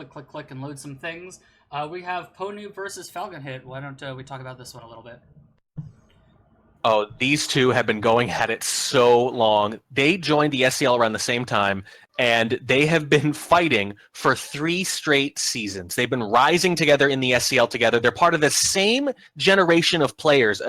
click, and load some things. We have Pwndnoob versus Falconhit. Why don't we talk about this one a little bit? Oh, these two have been going at it so long. They joined the SCL around the same time, and they have been fighting for 3 straight seasons. They've been rising together in the SCL together. They're part of the same generation of players,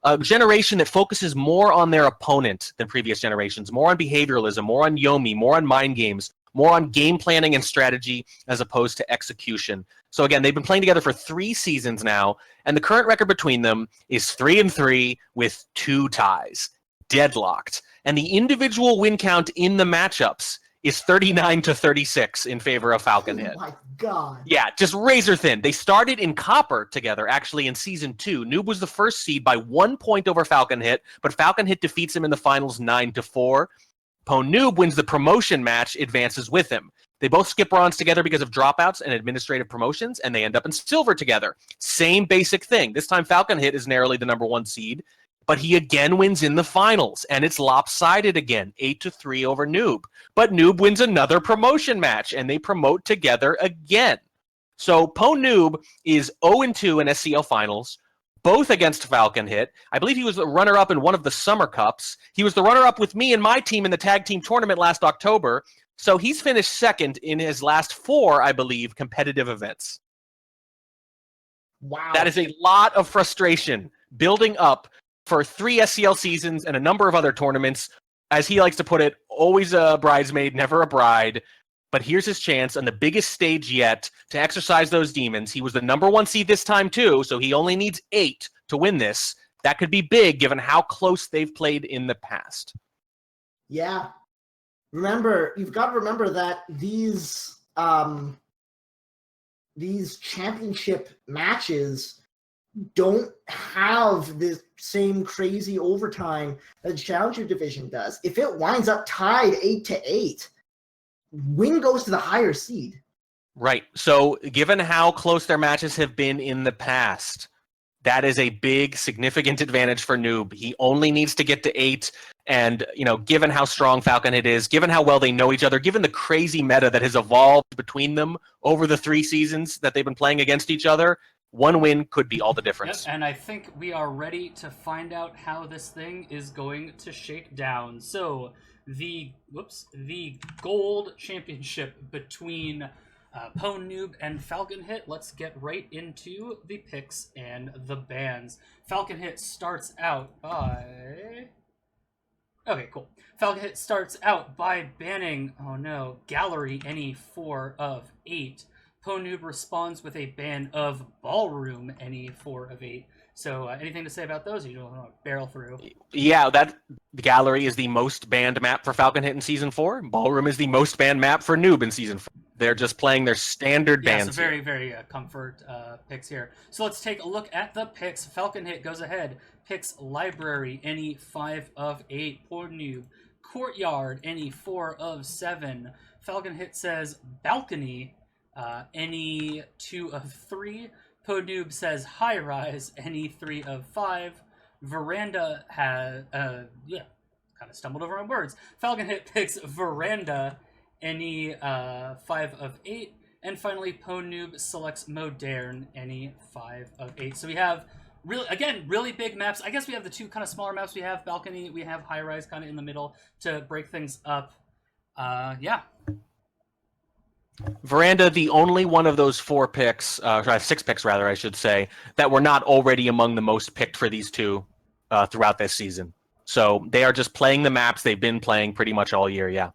a generation that focuses more on their opponent than previous generations, more on behavioralism, more on Yomi, more on mind games, more on game planning and strategy as opposed to execution. So again, they've been playing together for 3 seasons now, and the current record between them is 3-3 with 2 ties, deadlocked. And the individual win count in the matchups is 39-36 in favor of Falconhit. Oh my god. Yeah, just razor thin. They started in Copper together, actually, in Season 2. Noob was the first seed by 1 point over Falconhit, but Falconhit defeats him in the finals 9-4. Pwndnoob wins the promotion match, advances with him. They both skip bronze together because of dropouts and administrative promotions, and they end up in silver together. Same basic thing. This time Falconhit is narrowly the number 1 seed, but he again wins in the finals, and it's lopsided again, 8-3 over Noob. But Noob wins another promotion match, and they promote together again. So Pwndnoob is 0-2 in SCL finals, both against Falconhit. I believe he was the runner-up in one of the Summer Cups. He was the runner-up with me and my team in the tag team tournament last October. So he's finished second in his last 4, I believe, competitive events. Wow. That is a lot of frustration building up for 3 SCL seasons and a number of other tournaments. As he likes to put it, always a bridesmaid, never a bride. But here's his chance on the biggest stage yet to exercise those demons. He was the number 1 seed this time too, so he only needs 8 to win this. That could be big given how close they've played in the past. Yeah. You've got to remember that these championship matches don't have the same crazy overtime that the Challenger division does. If it winds up tied 8-8, win goes to the higher seed. Right. So given how close their matches have been in the past, that is a big, significant advantage for Noob. He only needs to get to 8. And, given how strong Falconhit is, given how well they know each other, given the crazy meta that has evolved between them over the 3 seasons that they've been playing against each other, 1 win could be all the difference. Yep, and I think we are ready to find out how this thing is going to shake down. So, the gold championship between Pwndnoob and Falconhit. Let's get right into the picks and the bans. Falconhit starts out by... Okay, cool. Falconhit starts out by banning, Gallery any 4 of 8. Pwndnoob responds with a ban of Ballroom any 4 of 8. So anything to say about those? You don't want to barrel through. Yeah, that Gallery is the most banned map for Falconhit in Season 4. Ballroom is the most banned map for Noob in Season 4. They're just playing their standard bans. Yeah, so very, very comfort picks here. So let's take a look at the picks. Falconhit goes ahead. Picks Library, any 5 of 8. Pwndnoob. Courtyard, any 4 of 7. Falconhit says Balcony, any 2 of 3. Pwndnoob says High Rise, any 3 of 5. Veranda has, kind of stumbled over my words. Falconhit picks Veranda, any 5 of 8. And finally, Pwndnoob selects Modern, any 5 of 8. So we have, really big maps. I guess we have the 2 kind of smaller maps. We have Balcony, we have High Rise kind of in the middle to break things up. Yeah. Veranda, the only one of those 4 picks, 6 picks rather, I should say, that were not already among the most picked for these 2 throughout this season. So they are just playing the maps they've been playing pretty much all year, yeah.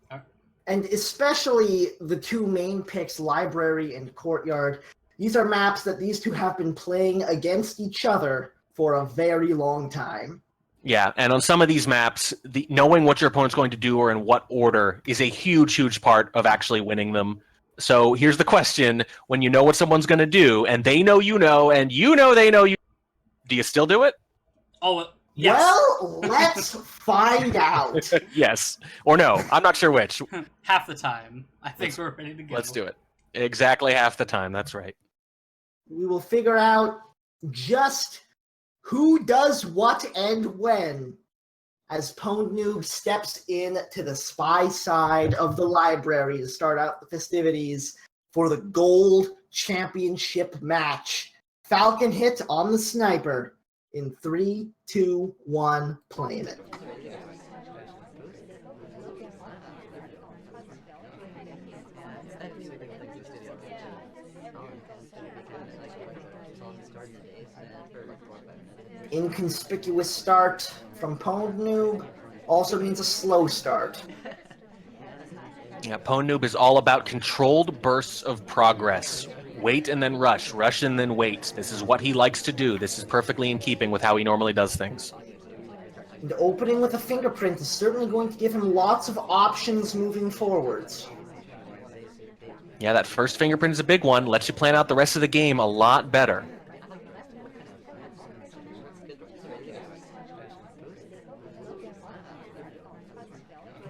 And especially the 2 main picks, Library and Courtyard. These are maps that these 2 have been playing against each other for a very long time. Yeah, and on some of these maps, knowing what your opponent's going to do or in what order is a huge, huge part of actually winning them. So here's the question. When you know what someone's going to do, and they know you know, and you know they know you, do you still do it? Oh, yes. Well, let's find out. Yes. Or no. I'm not sure which. Half the time. I think we're ready to go. Let's do it. Exactly half the time. That's right. We will figure out just who does what and when as Pwndnoob steps in to the spy side of the library to start out the festivities. for the gold championship match. Falconhit on the sniper in 3, 2, 1, playing it. Inconspicuous start from Pwndnoob also means a slow start. Yeah, Pwndnoob is all about controlled bursts of progress. Wait and then rush, rush and then wait. This is what he likes to do. This is perfectly in keeping with how he normally does things. And opening with a fingerprint is certainly going to give him lots of options moving forwards. Yeah, that first fingerprint is a big one. Lets you plan out the rest of the game a lot better.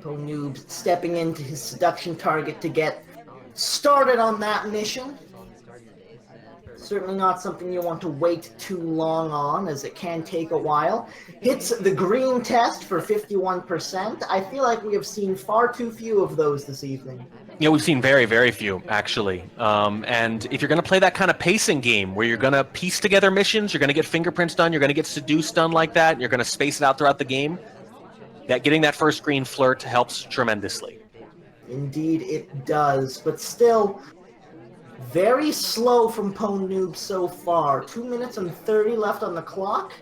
Pwndnoob stepping into his seduction target to get started on that mission. Certainly not something you want to wait too long on, as it can take a while. Hits the green test for 51%. I feel like we have seen far too few of those this evening. Yeah, we've seen very, very few, actually. And if you're going to play that kind of pacing game where you're going to piece together missions, you're going to get fingerprints done, you're going to get seduced done like that, and you're going to space it out throughout the game, that getting that first green flirt helps tremendously. Indeed it does, but still very slow from Pwndnoob so far. 2 minutes and 30 left on the clock.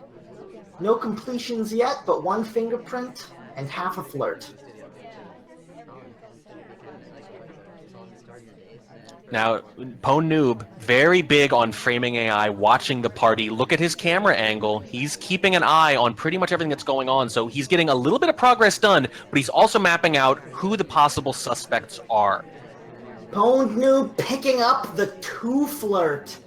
No completions yet, but 1 fingerprint and half a flirt. Now, Pwndnoob, very big on framing AI, watching the party, look at his camera angle. He's keeping an eye on pretty much everything that's going on, so he's getting a little bit of progress done, but he's also mapping out who the possible suspects are. Pwndnoob picking up the 2 flirt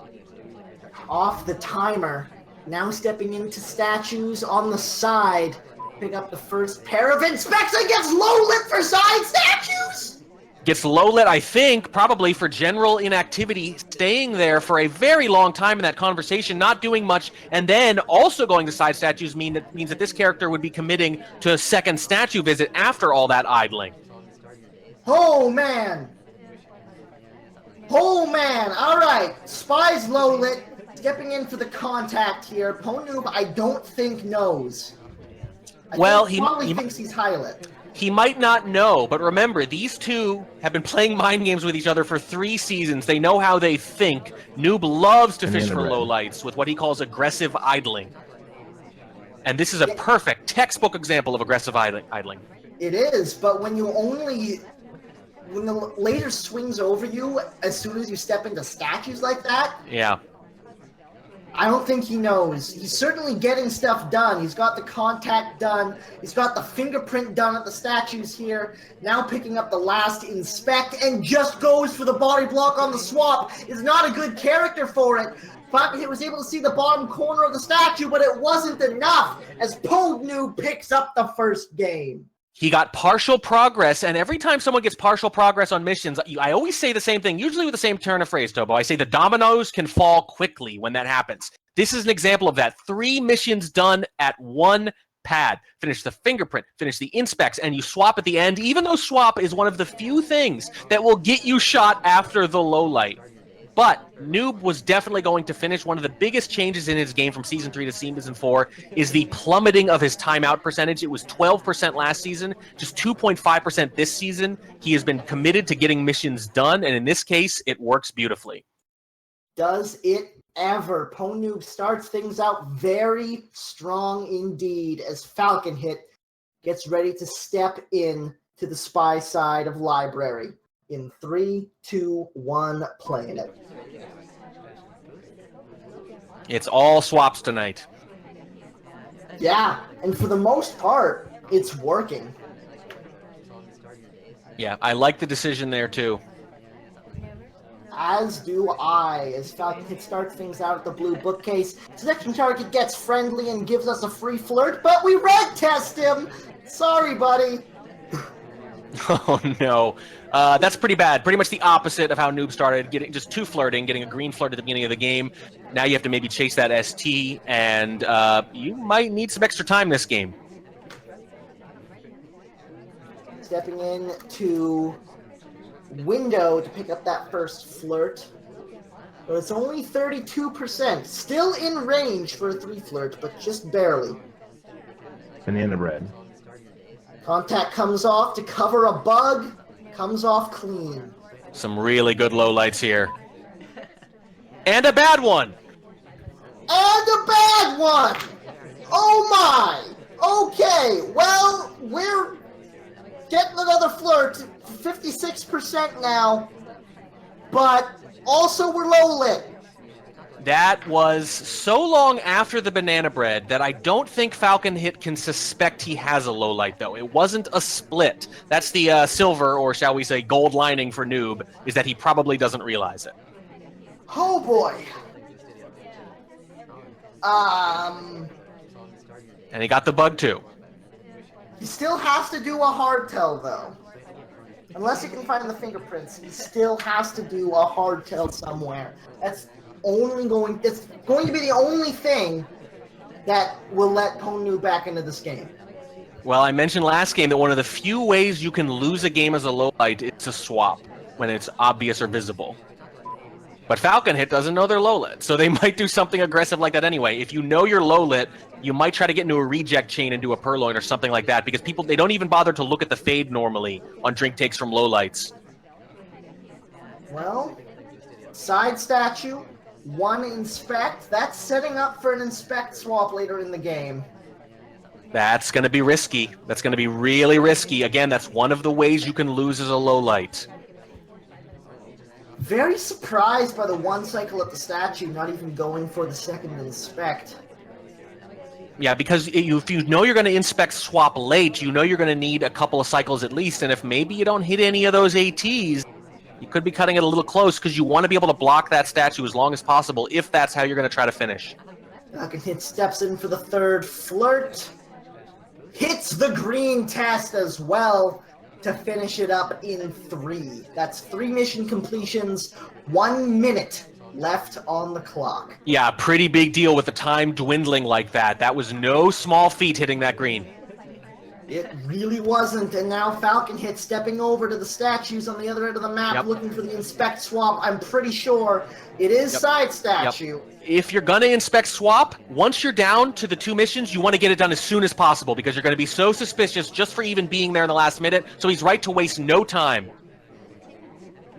off the timer. Now stepping into statues on the side. Pick up the first pair of inspects and gets low lit for side statues! Gets low lit, I think, probably for general inactivity, staying there for a very long time in that conversation, not doing much, and then also going to side statues means that this character would be committing to a second statue visit after all that idling. Oh, man! Oh, man! Alright, Spy's low lit, stepping in for the contact here. Pwndnoob, I don't think knows. He probably thinks he's high lit. He might not know, but remember, these two have been playing mind games with each other for 3 seasons. They know how they think. Noob loves to fish for lowlights with what he calls aggressive idling. And this is a perfect textbook example of aggressive idling. It is, but when the later swings over you as soon as you step into statues like that, yeah, I don't think he knows. He's certainly getting stuff done. He's got the contact done. He's got the fingerprint done at the statues here. Now picking up the last inspect and just goes for the body block on the swap. Is not a good character for it. Falconhit was able to see the bottom corner of the statue, but it wasn't enough as Pwndnoob picks up the first game. He got partial progress, and every time someone gets partial progress on missions, I always say the same thing, usually with the same turn of phrase, Tobo. I say the dominoes can fall quickly when that happens. This is an example of that. 3 missions done at 1 pad. Finish the fingerprint, finish the inspects, and you swap at the end, even though swap is one of the few things that will get you shot after the low light. But Noob was definitely going to finish. One of the biggest changes in his game from Season 3 to Season 4 is the plummeting of his timeout percentage. It was 12% last season, just 2.5% this season. He has been committed to getting missions done, and in this case, it works beautifully. Does it ever? Pwndnoob starts things out very strong indeed as Falconhit gets ready to step in to the spy side of Library. In 3, 2, 1, playing it. It's all swaps tonight. Yeah, and for the most part, it's working. Yeah, I like the decision there too. As do I, as Falconhit starts things out at the blue bookcase. Seduction target gets friendly and gives us a free flirt, but we red test him! Sorry, buddy. Oh no. That's pretty bad. Pretty much the opposite of how Noob started, getting just 2 flirting, getting a green flirt at the beginning of the game. Now you have to maybe chase that ST, and you might need some extra time this game. Stepping in to window to pick up that first flirt. But it's only 32%. Still in range for a 3 flirt, but just barely. Banana bread. Contact comes off to cover a bug. Comes off clean. Some really good lowlights here. And a bad one! And a bad one! Oh my! Okay, well, we're getting another flirt. 56% now. But also we're low lit. That was so long after the banana bread that I don't think Falconhit can suspect he has a low light, though. It wasn't a split. That's the silver, or shall we say gold lining for Noob, is that he probably doesn't realize it. Oh boy. And he got the bug, too. He still has to do a hardtail, though. Unless he can find the fingerprints, he still has to do a hardtail somewhere. It's going to be the only thing that will let Pwndnoob back into this game. Well, I mentioned last game that one of the few ways you can lose a game as a low light is to swap when it's obvious or visible. But Falconhit doesn't know they're low lit, so they might do something aggressive like that anyway. If you know you're low lit, you might try to get into a reject chain and do a purloin or something like that, because they don't even bother to look at the fade normally on drink takes from low lights. Well, side statue, 1 inspect. That's setting up for an inspect swap later in the game. That's going to be risky. That's going to be really risky. Again, that's one of the ways you can lose as a low light. Very surprised by the 1 cycle at the statue, not even going for the second inspect. Yeah, because if you know you're going to inspect swap late, you know you're going to need a couple of cycles at least, and if maybe you don't hit any of those ATs, you could be cutting it a little close because you want to be able to block that statue as long as possible if that's how you're going to try to finish. Falconhit steps in for the 3rd flirt. Hits the green test as well to finish it up in 3. That's 3 mission completions, 1 minute left on the clock. Yeah, pretty big deal with the time dwindling like that. That was no small feat hitting that green. It really wasn't, and now Falconhit stepping over to the statues on the other end of the map, looking for the inspect swap. I'm pretty sure it is side statue. If you're going to inspect swap, once you're down to the 2 missions, you want to get it done as soon as possible because you're going to be so suspicious just for even being there in the last minute, so he's right to waste no time.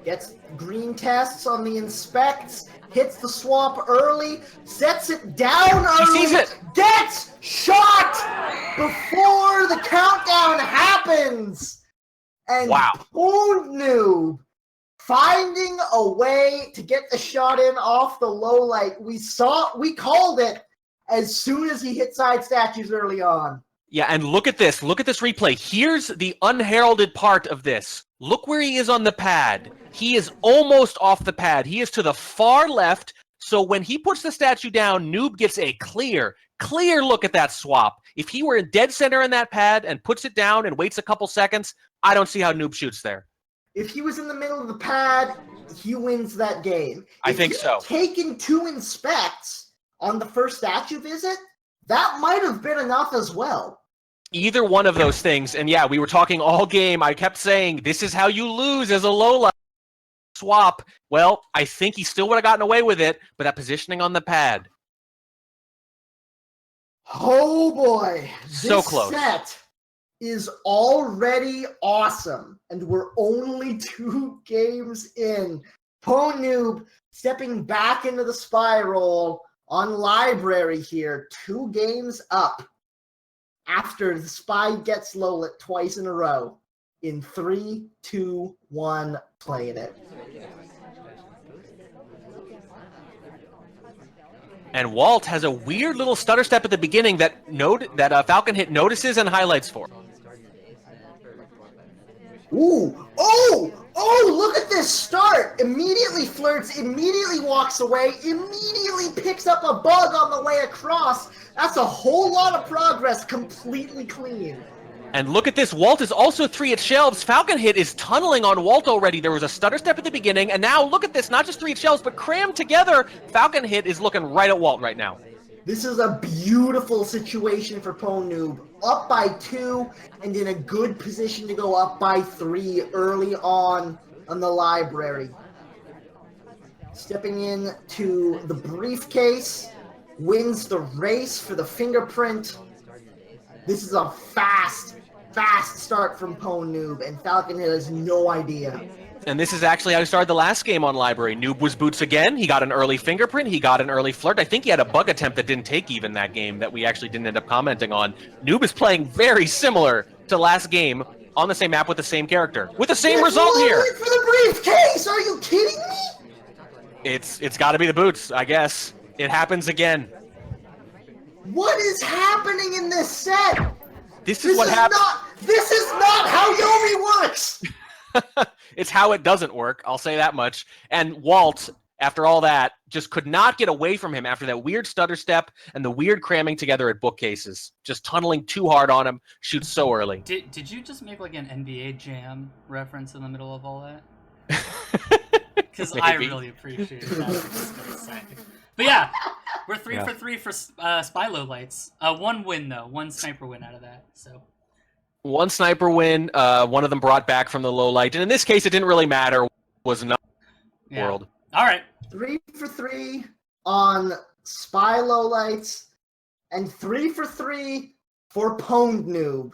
Gets green tests on the inspects, hits the swap early, sets it down early, he sees it. Gets shot before the countdown happens! And wow. Pwndnoob finding a way to get the shot in off the low light. We called it as soon as he hit side statues early on. Yeah, and look at this replay. Here's the unheralded part of this. Look where he is on the pad. He is almost off the pad. He is to the far left, so when he puts the statue down, Noob gets a clear look at that swap. If he were in dead center in that pad and puts it down and waits a couple seconds, I don't see how Noob shoots there. If he was in the middle of the pad, he wins that game. I think so. Taking 2 inspects on the first statue visit, that might have been enough as well. Either one of those things, and yeah, we were talking all game. I kept saying, this is how you lose as a low-light swap. Well, I think he still would have gotten away with it, but that positioning on the pad. Oh boy. So close. This set is already awesome, and we're only 2 games in. Pwndnoob stepping back into the spiral on library here, 2 games up. After the spy gets low lit twice in a row. In 3, 2, 1, playing it. And Walt has a weird little stutter step at the beginning that Falconhit notices and highlights for. Ooh! Oh! Look at this start! Immediately flirts, immediately walks away, immediately picks up a bug on the way across. That's a whole lot of progress, completely clean. And look at this, Walt is also 3 at shelves. Falconhit is tunneling on Walt already. There was a stutter step at the beginning, and now look at this, not just 3 at shelves, but crammed together. Falconhit is looking right at Walt right now. This is a beautiful situation for Pwndnoob. Up by 2, and in a good position to go up by 3 early on. on the library. Stepping in to the briefcase, wins the race for the fingerprint. This is a fast start from Pwndnoob, and Falconhit has no idea. And this is actually how he started the last game on Library. Noob was boots again. He got an early fingerprint. He got an early flirt. I think he had a bug attempt that didn't take even that game that we actually didn't end up commenting on. Noob is playing very similar to last game on the same map with the same character. With the same result here. For the briefcase! Are you kidding me? It's got to be the boots, I guess. It happens again. What is happening in this set? This is what happens. This is not how Yomi works! It's how it doesn't work, I'll say that much. And Walt, after all that, just could not get away from him after that weird stutter step and the weird cramming together at bookcases. Just tunneling too hard on him, shoots so early. Did you just make like an NBA Jam reference in the middle of all that? Because I really appreciate that. I was just gonna say. But yeah, we're 3 for 3 for Spy Low Lights. One win though, one sniper win out of that. So. One sniper win, one of them brought back from the low light. And in this case, it didn't really matter. Was not world. All right. 3 for 3 on Spy Lowlights, and 3 for 3 for Pwndnoob,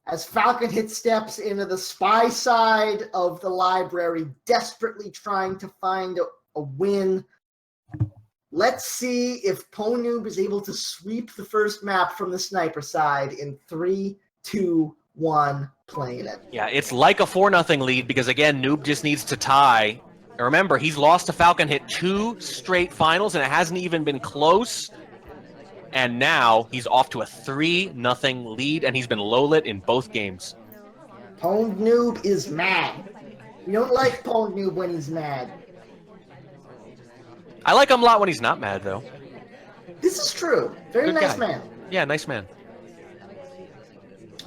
as Falconhit steps into the spy side of the library, desperately trying to find a win. Let's see if Pwndnoob is able to sweep the first map from the sniper side in 3, 2, 1, playing it. Yeah, it's like a 4-0 lead because, again, Noob just needs to tie. And remember, he's lost to Falconhit 2 straight finals, and it hasn't even been close. And now he's off to a 3-0 lead, and he's been low-lit in both games. Pwndnoob is mad. We don't like Pwndnoob when he's mad. I like him a lot when he's not mad, though. This is true. Very Good nice guy. man. Yeah, nice man.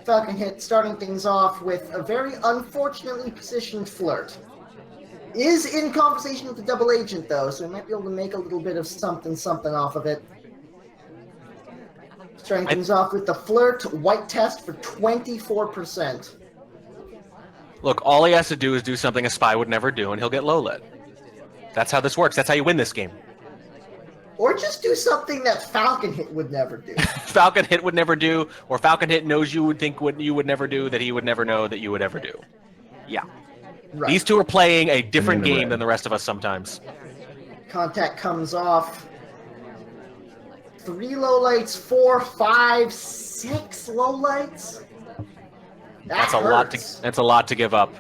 Falconhit starting things off with a very unfortunately positioned flirt. Is in conversation with the double agent though, so we might be able to make a little bit of something off of it. Starting things off with the flirt white test for 24%. Look, all he has to do is do something a spy would never do, and he'll get low lit. That's how this works. That's how you win this game. Or just do something that Falconhit would never do. Falconhit would never do, or Falconhit knows you would think you would never do that he would never know that you would ever do. Yeah. Right. These two are playing a different game than the rest of us sometimes. Contact comes off. 3 lowlights, 4, 5, 6 lowlights. That's a lot to give up.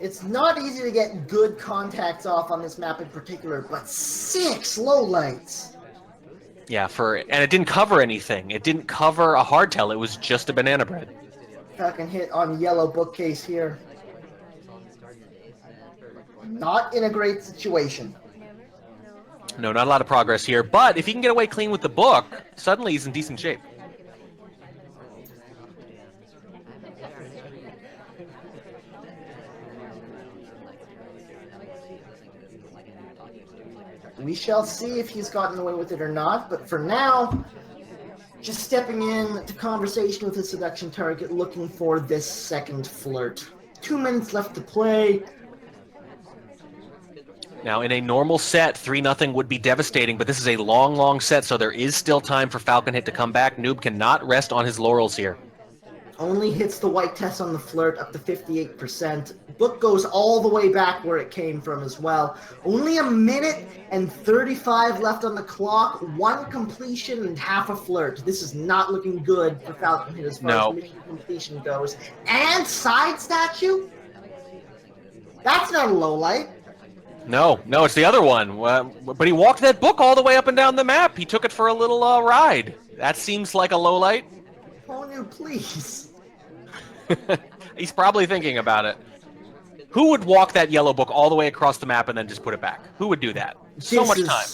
It's not easy to get good contacts off on this map in particular, but 6 lowlights. Yeah, and it didn't cover anything. It didn't cover a hardtail. It was just a banana bread. Falconhit on yellow bookcase here. Not in a great situation. No, not a lot of progress here. But if he can get away clean with the book, suddenly he's in decent shape. We shall see if he's gotten away with it or not, but for now, just stepping in to conversation with his seduction target, looking for this second flirt. 2 minutes left to play. Now, in a normal set, 3-0 would be devastating, but this is a long, long set, so there is still time for Falconhit to come back. Noob cannot rest on his laurels here. Only hits the white test on the flirt up to 58%. Book goes all the way back where it came from as well. Only 1 minute and 35 left on the clock. 1 completion and half a flirt. This is not looking good for Falconhit as far as mission completion goes. And side statue? That's not a low light. No, it's the other one. But he walked that book all the way up and down the map. He took it for a little ride. That seems like a low light. Pwndnoob, please. He's probably thinking about it. Who would walk that yellow book all the way across the map and then just put it back? Who would do that? So much time.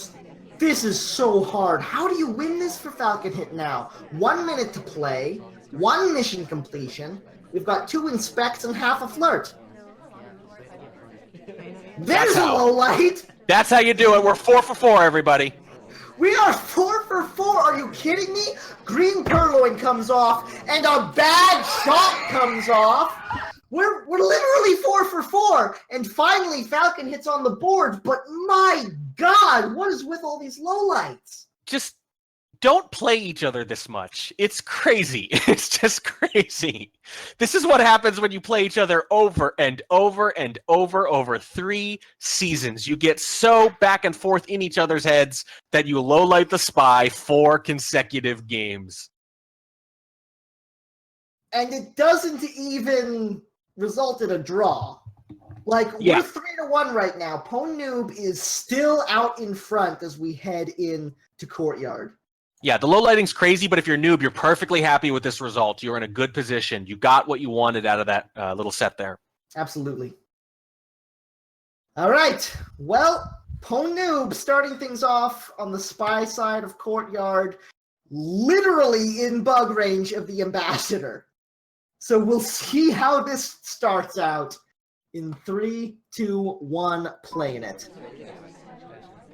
This is so hard. How do you win this for Falconhit now? 1 minute to play, 1 mission completion. We've got 2 inspects and half a flirt. There's a low light. That's how you do it. We're 4 for 4, everybody. We are 4 for for 4. Are you kidding me? Green Purloin comes off, and a bad shot comes off. We're literally 4 for 4, and finally Falcon hits on the board. But my God, what is with all these lowlights? Just don't play each other this much. It's crazy. It's just crazy. This is what happens when you play each other over and over and over 3 seasons. You get so back and forth in each other's heads that you lowlight the spy 4 consecutive games. And it doesn't even result in a draw. Like, Yeah. we're 3-1 right now. Pwndnoob is still out in front as we head in to Courtyard. Yeah, the low lighting's crazy, but if you're Noob, you're perfectly happy with this result. You're in a good position. You got what you wanted out of that little set there. Absolutely. All right. Well, Pwndnoob starting things off on the spy side of Courtyard, literally in bug range of the Ambassador. So we'll see how this starts out in 3, 2, 1, playing it.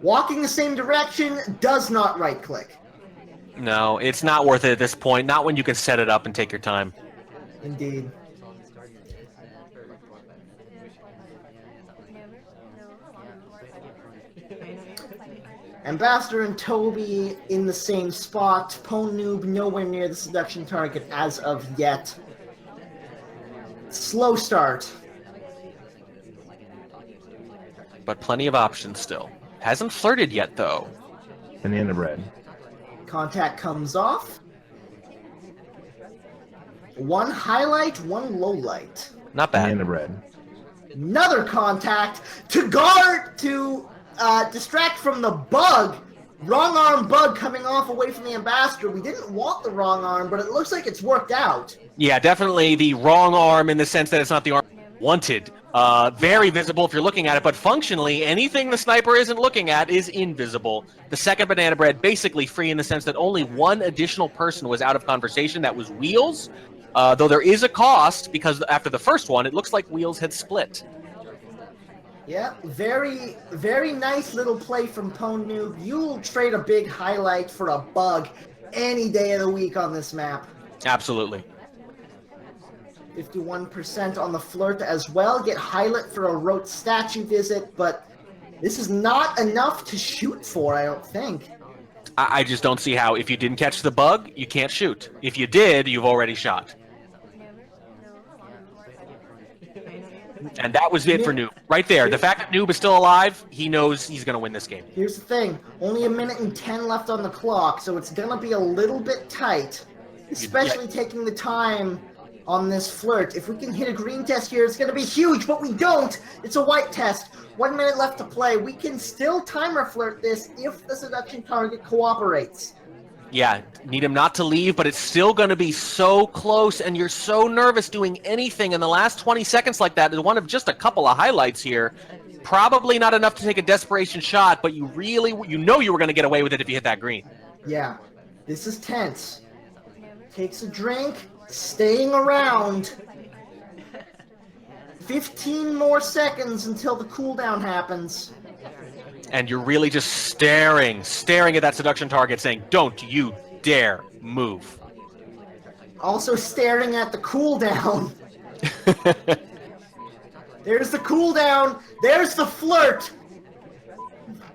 Walking the same direction does not right-click. No, it's not worth it at this point. Not when you can set it up and take your time. Indeed. Ambassador and Toby in the same spot. Pwndnoob nowhere near the seduction target as of yet. Slow start. But plenty of options still. Hasn't flirted yet, though. Banana bread. Contact comes off. 1 highlight, 1 low light. Not bad. Banana bread. Another contact to distract from the bug. Wrong arm bug coming off away from the Ambassador. We didn't want the wrong arm, but it looks like it's worked out. Yeah, definitely the wrong arm in the sense that it's not the arm wanted. Very visible if you're looking at it, but functionally, anything the sniper isn't looking at is invisible. The second banana bread basically free in the sense that only 1 additional person was out of conversation. That was Wheels, though there is a cost because after the first one, it looks like Wheels had split. Yeah, very, very nice little play from Pwndnoob. You'll trade a big highlight for a bug any day of the week on this map. Absolutely. 51% on the flirt as well. Get highlight for a rote statue visit, but this is not enough to shoot for, I don't think. I just don't see how. If you didn't catch the bug, you can't shoot. If you did, you've already shot. And that was it for Noob. Right there. The fact that Noob is still alive, he knows he's going to win this game. Here's the thing. Only 1 minute and 10 left on the clock, so it's going to be a little bit tight. Especially taking the time on this flirt. If we can hit a green test here, it's going to be huge, but we don't. It's a white test. 1 minute left to play. We can still timer flirt this if the seduction target cooperates. Yeah, need him not to leave, but it's still going to be so close, and you're so nervous doing anything in the last 20 seconds like that is one of just a couple of highlights here. Probably not enough to take a desperation shot, but you know you were going to get away with it if you hit that green. Yeah, this is tense. Takes a drink, staying around. 15 more seconds until the cooldown happens. And you're really just staring at that seduction target saying, don't you dare move. Also staring at the cooldown. There's the cooldown. There's the flirt.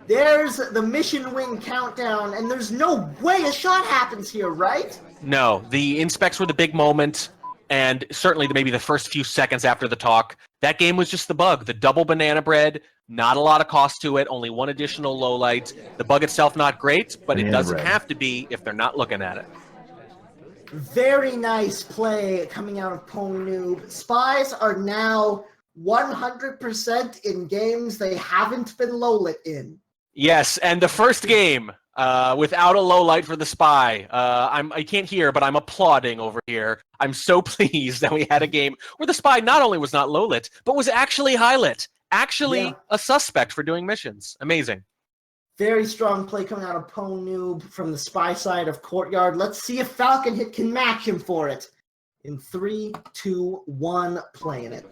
There's the mission win countdown. And there's no way a shot happens here, right? No, the inspects were the big moment. And certainly maybe the first few seconds after the talk. That game was just the bug. The double banana bread. Not a lot of cost to it, only 1 additional low light. The bug itself not great, but it doesn't have to be if they're not looking at it. Very nice play coming out of Pwndnoob. Spies are now 100% in games they haven't been low lit in. Yes, and the first game without a low light for the spy. I can't hear, but I'm applauding over here. I'm so pleased that we had a game where the spy not only was not low lit, but was actually high lit. Actually a suspect for doing missions. Amazing. Very strong play coming out of Pwndnoob from the spy side of Courtyard. Let's see if Falconhit can match him for it. In 3, 2, 1, playing it.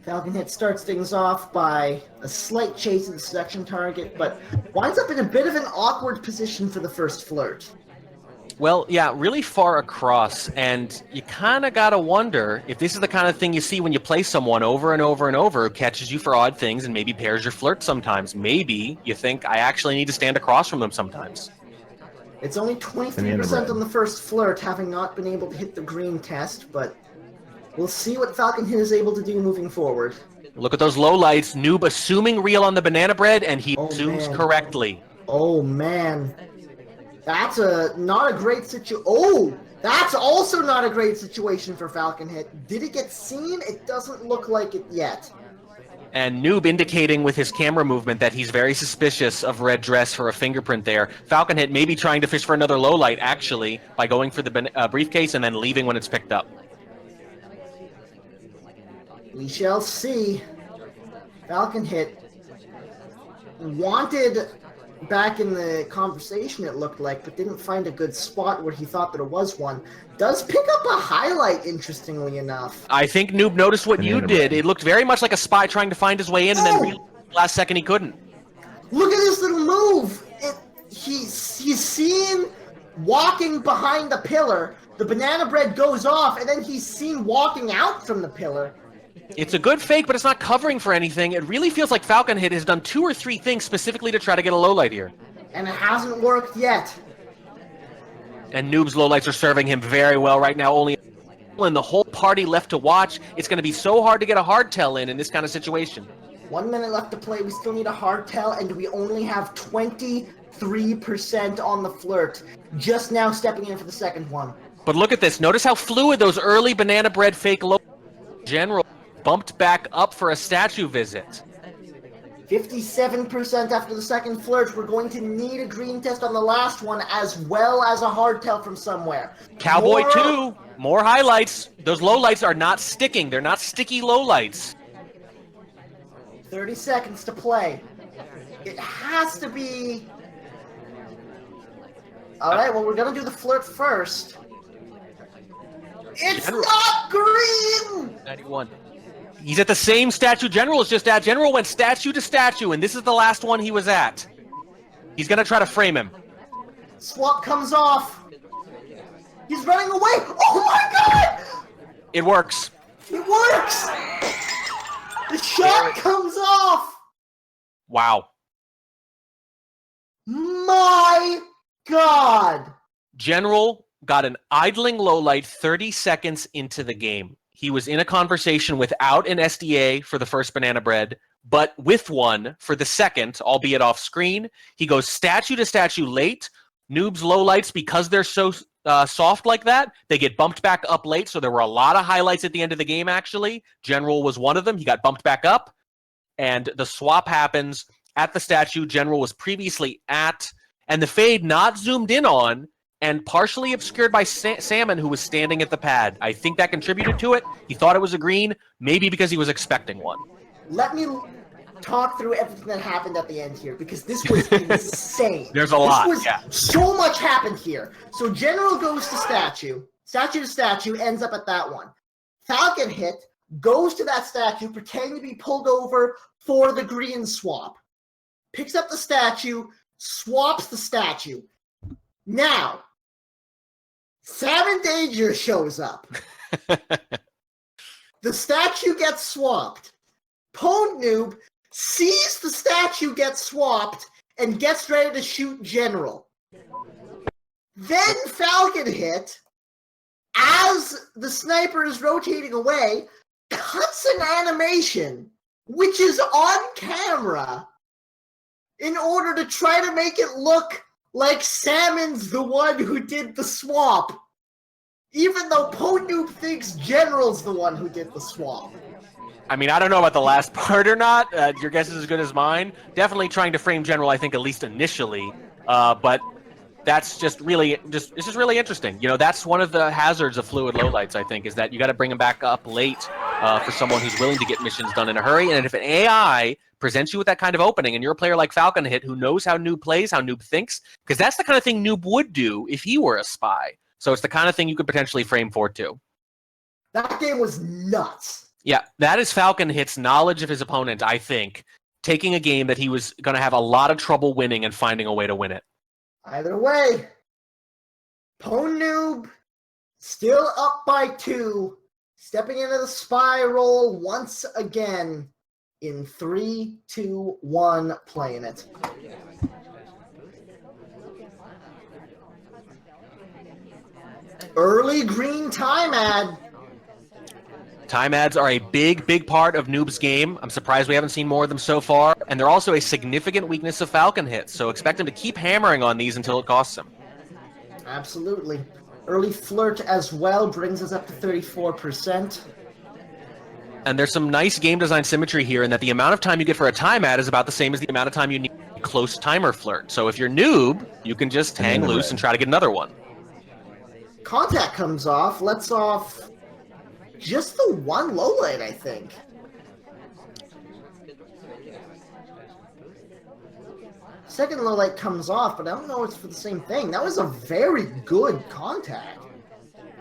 Falconhit starts things off by a slight chase of the seduction target, but winds up in a bit of an awkward position for the first flirt. Well, yeah, really far across, and you kind of got to wonder if this is the kind of thing you see when you play someone over and over and over who catches you for odd things and maybe pairs your flirt sometimes. Maybe you think, I actually need to stand across from them sometimes. It's only 23% on the first flirt, having not been able to hit the green test, but we'll see what Falconhit is able to do moving forward. Look at those lowlights. Noob assuming real on the banana bread, and he assumes man. correctly. Oh, man. That's not a great situation. Oh, that's also not a great situation for Falconhit. Did it get seen? It doesn't look like it yet. And Noob indicating with his camera movement that he's very suspicious of red dress for a fingerprint there. Falconhit maybe trying to fish for another lowlight, actually, by going for the briefcase and then leaving when it's picked up. We shall see. Falconhit wanted back in the conversation, it looked like, but didn't find a good spot where he thought that it was one. Does pick up a highlight, interestingly enough. I think Noob noticed what you did. It looked very much like a spy trying to find his way in, and then realized last second he couldn't. Look at this little move. He's seen walking behind the pillar. The banana bread goes off, and then he's seen walking out from the pillar. It's a good fake, but it's not covering for anything. It really feels like Falconhit has done 2 or 3 things specifically to try to get a lowlight here. And it hasn't worked yet. And Noob's lowlights are serving him very well right now. Only and the whole party left to watch. It's going to be so hard to get a hardtail in this kind of situation. 1 minute left to play. We still need a hardtail, and we only have 23% on the flirt. Just now stepping in for the second one. But look at this. Notice how fluid those early banana bread fake low general bumped back up for a statue visit. 57% after the second flirt. We're going to need a green test on the last one, as well as a hardtail from somewhere. Cowboy 2, more highlights. Those lowlights are not sticking. They're not sticky lowlights. 30 seconds to play. It has to be... Alright, well, we're going to do the flirt first. It's not green! 91. He's at the same statue General is just at. General went statue to statue, and this is the last one he was at. He's going to try to frame him. Swap comes off. He's running away. Oh my god! It works. It works! The shot comes off! Wow. My god! General got an idling lowlight 30 seconds into the game. He was in a conversation without an SDA for the first banana bread, but with one for the second, albeit off screen. He goes statue to statue late. Noob's lowlights, because they're so soft like that, they get bumped back up late, so there were a lot of highlights at the end of the game, actually. General was one of them. He got bumped back up, and the swap happens at the statue General was previously at, and the fade not zoomed in on, and partially obscured by Salmon, who was standing at the pad. I think that contributed to it. He thought it was a green, maybe because he was expecting one. Let me talk through everything that happened at the end here, because this was insane. There's a lot, So much happened here. So General goes to statue to statue, ends up at that one. Falconhit goes to that statue, pretending to be pulled over for the green swap. Picks up the statue, swaps the statue. Now, Salmon Danger shows up. The statue gets swapped. Pwndnoob sees the statue get swapped and gets ready to shoot General. Then Falconhit, as the sniper is rotating away, cuts an animation, which is on camera, in order to try to make it look like Salmon's the one who did the swap, even though Pwndnoob thinks General's the one who did the swap. I mean, I don't know about the last part or not. Your guess is as good as mine. Definitely trying to frame General, I think, at least initially. But that's just really, it's just really interesting. You know, that's one of the hazards of fluid lowlights, I think, is that you got to bring them back up late for someone who's willing to get missions done in a hurry. And if an AI presents you with that kind of opening, and you're a player like Falconhit who knows how Noob plays, how Noob thinks, because that's the kind of thing Noob would do if he were a spy. So it's the kind of thing you could potentially frame for, too. That game was nuts. Yeah, that is Falconhit's knowledge of his opponent, I think, taking a game that he was going to have a lot of trouble winning and finding a way to win it. Either way, Pwndnoob still up by 2, stepping into the spy role once again in 3, 2, 1, playing it. Early green time ad. Time ads are a big, big part of Noob's game. I'm surprised we haven't seen more of them so far, and they're also a significant weakness of Falconhit, so expect him to keep hammering on these until it costs him. Absolutely. Early flirt as well brings us up to 34%. And there's some nice game design symmetry here in that the amount of time you get for a time ad is about the same as the amount of time you need a close timer flirt. So if you're Noob, you can just hang loose and try to get another one. Contact comes off, lets off just the one low light, I think. Second low light comes off, but I don't know if it's for the same thing. That was a very good contact.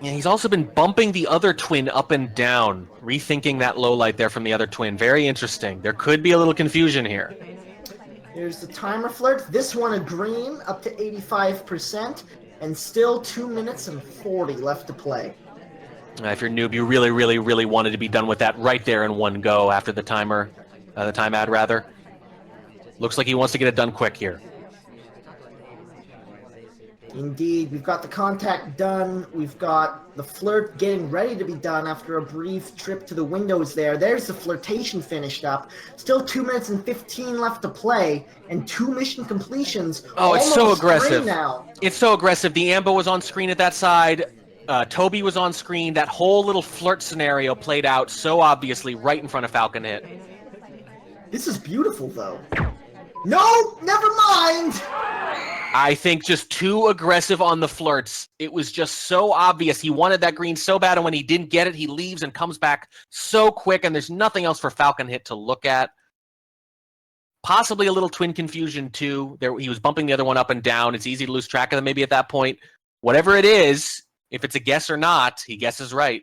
Yeah, he's also been bumping the other twin up and down, rethinking that low light there from the other twin. Very interesting. There could be a little confusion here. Here's the timer flirt. This one a green, up to 85%, and still 2 minutes and 40 left to play. If you're Noob, you really, really, really wanted to be done with that right there in one go after the time ad rather. Looks like he wants to get it done quick here. Indeed, we've got the contact done. We've got the flirt getting ready to be done after a brief trip to the windows there. There's the flirtation finished up. Still 2 minutes and 15 left to play, and 2 mission completions. Oh, it's so aggressive. Now. It's so aggressive. The Ambo was on screen at that side. Toby was on screen. That whole little flirt scenario played out so obviously right in front of Falconhit. This is beautiful, though. No, never mind. I think just too aggressive on the flirts. It was just so obvious. He wanted that green so bad, and when he didn't get it, he leaves and comes back so quick, and there's nothing else for Falconhit to look at. Possibly a little twin confusion, too. He was bumping the other one up and down. It's easy to lose track of them maybe at that point. Whatever it is, if it's a guess or not, he guesses right.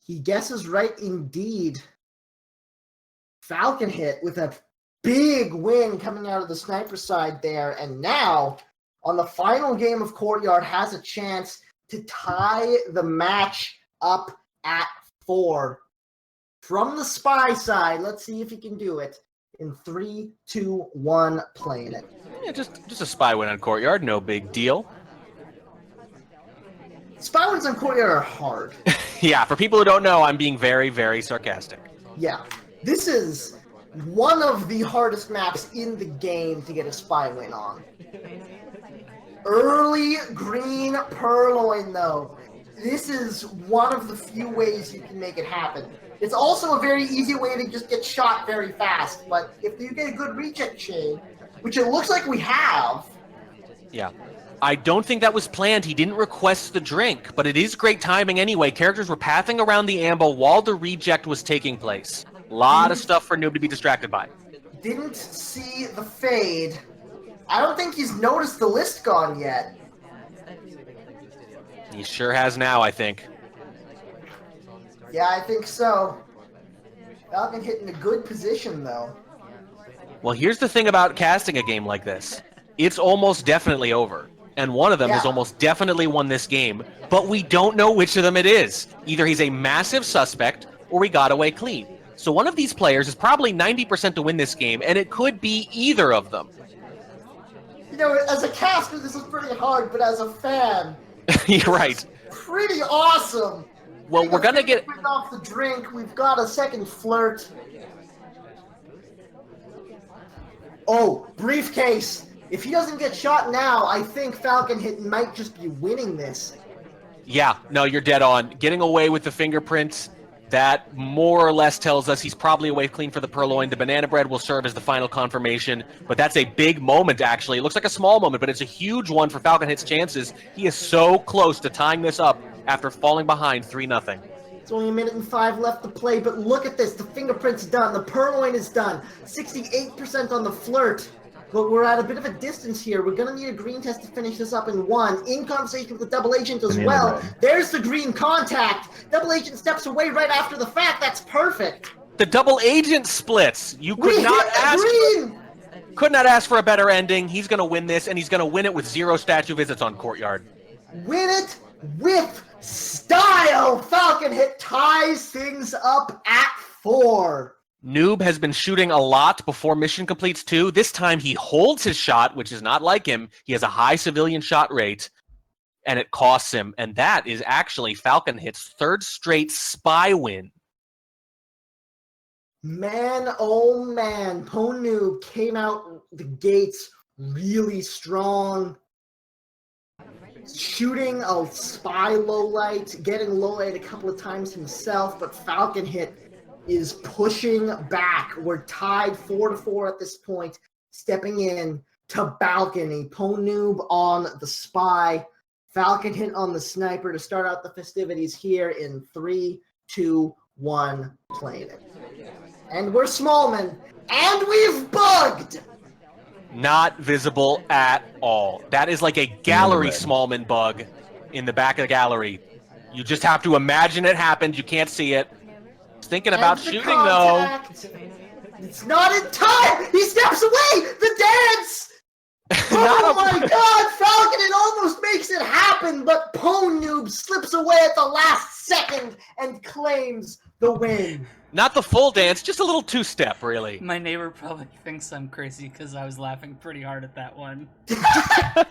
He guesses right indeed. Falconhit with a big win coming out of the sniper side there, and now on the final game of Courtyard has a chance to tie the match up at 4. From the spy side, let's see if he can do it in 3, 2, 1, playing it. Yeah, just a spy win on Courtyard, no big deal. Spy wins on Courtyard are hard. Yeah, for people who don't know, I'm being very, very sarcastic. Yeah, this is one of the hardest maps in the game to get a spy win on. Early green purloin, though. This is one of the few ways you can make it happen. It's also a very easy way to just get shot very fast, but if you get a good reject chain, which it looks like we have... Yeah. I don't think that was planned. He didn't request the drink, but it is great timing anyway. Characters were pathing around the ambo while the reject was taking place. A lot of stuff for Noob to be distracted by. Didn't see the fade. I don't think he's noticed the list gone yet. He sure has now, I think. Yeah, I think so. Falconhit in a good position, though. Well, here's the thing about casting a game like this. It's almost definitely over. And one of them has almost definitely won this game, but we don't know which of them it is. Either he's a massive suspect, or we got away clean. So one of these players is probably 90% to win this game, and it could be either of them. You know, as a caster, this is pretty hard, but as a fan... You're right. Pretty awesome! Well, we're gonna get... off the drink, we've got a second flirt. Oh, briefcase! If he doesn't get shot now, I think Falconhit might just be winning this. Yeah, no, you're dead on. Getting away with the fingerprints, that more or less tells us he's probably away clean for the purloin. The banana bread will serve as the final confirmation, but that's a big moment, actually. It looks like a small moment, but it's a huge one for Falconhit's chances. He is so close to tying this up after falling behind 3-0. It's only 1 minute and 5 left to play, but look at this. The fingerprint's done. The purloin is done. 68% on the flirt. but we're at a bit of a distance here. We're going to need a green test to finish this up in 1. In conversation with the double agent as Banana well. bread. There's the green contact. Double agent steps away right after the fact. That's perfect. The double agent splits. You We could not hit the ask. green! Could not ask for a better ending. He's going to win this, and he's going to win it with 0 statue visits on Courtyard. Win it with style. Falconhit ties things up at 4. Noob has been shooting a lot before mission completes too. This time he holds his shot, which is not like him. He has a high civilian shot rate, and it costs him. And that is actually Falconhit's 3rd straight spy win. Man, oh man, Pwndnoob came out the gates really strong. Shooting a spy low light, getting low light a couple of times himself, but Falconhit is pushing back. We're tied 4-4 at this point, stepping in to balcony. Pwndnoob on the spy, Falconhit on the sniper to start out the festivities here in 3, 2, 1, playing it. And we're Smallman, and we've bugged! Not visible at all. That is like a gallery Red. Smallman bug in the back of the gallery. You just have to imagine it happened. You can't see it. Thinking about And the shooting, though. contact. It's not in time! He steps away! The dance! Oh my god! Falconhit almost makes it happen, but Pwndnoob slips away at the last second and claims the win. Not the full dance, just a little two-step, really. My neighbor probably thinks I'm crazy because I was laughing pretty hard at that one. Look at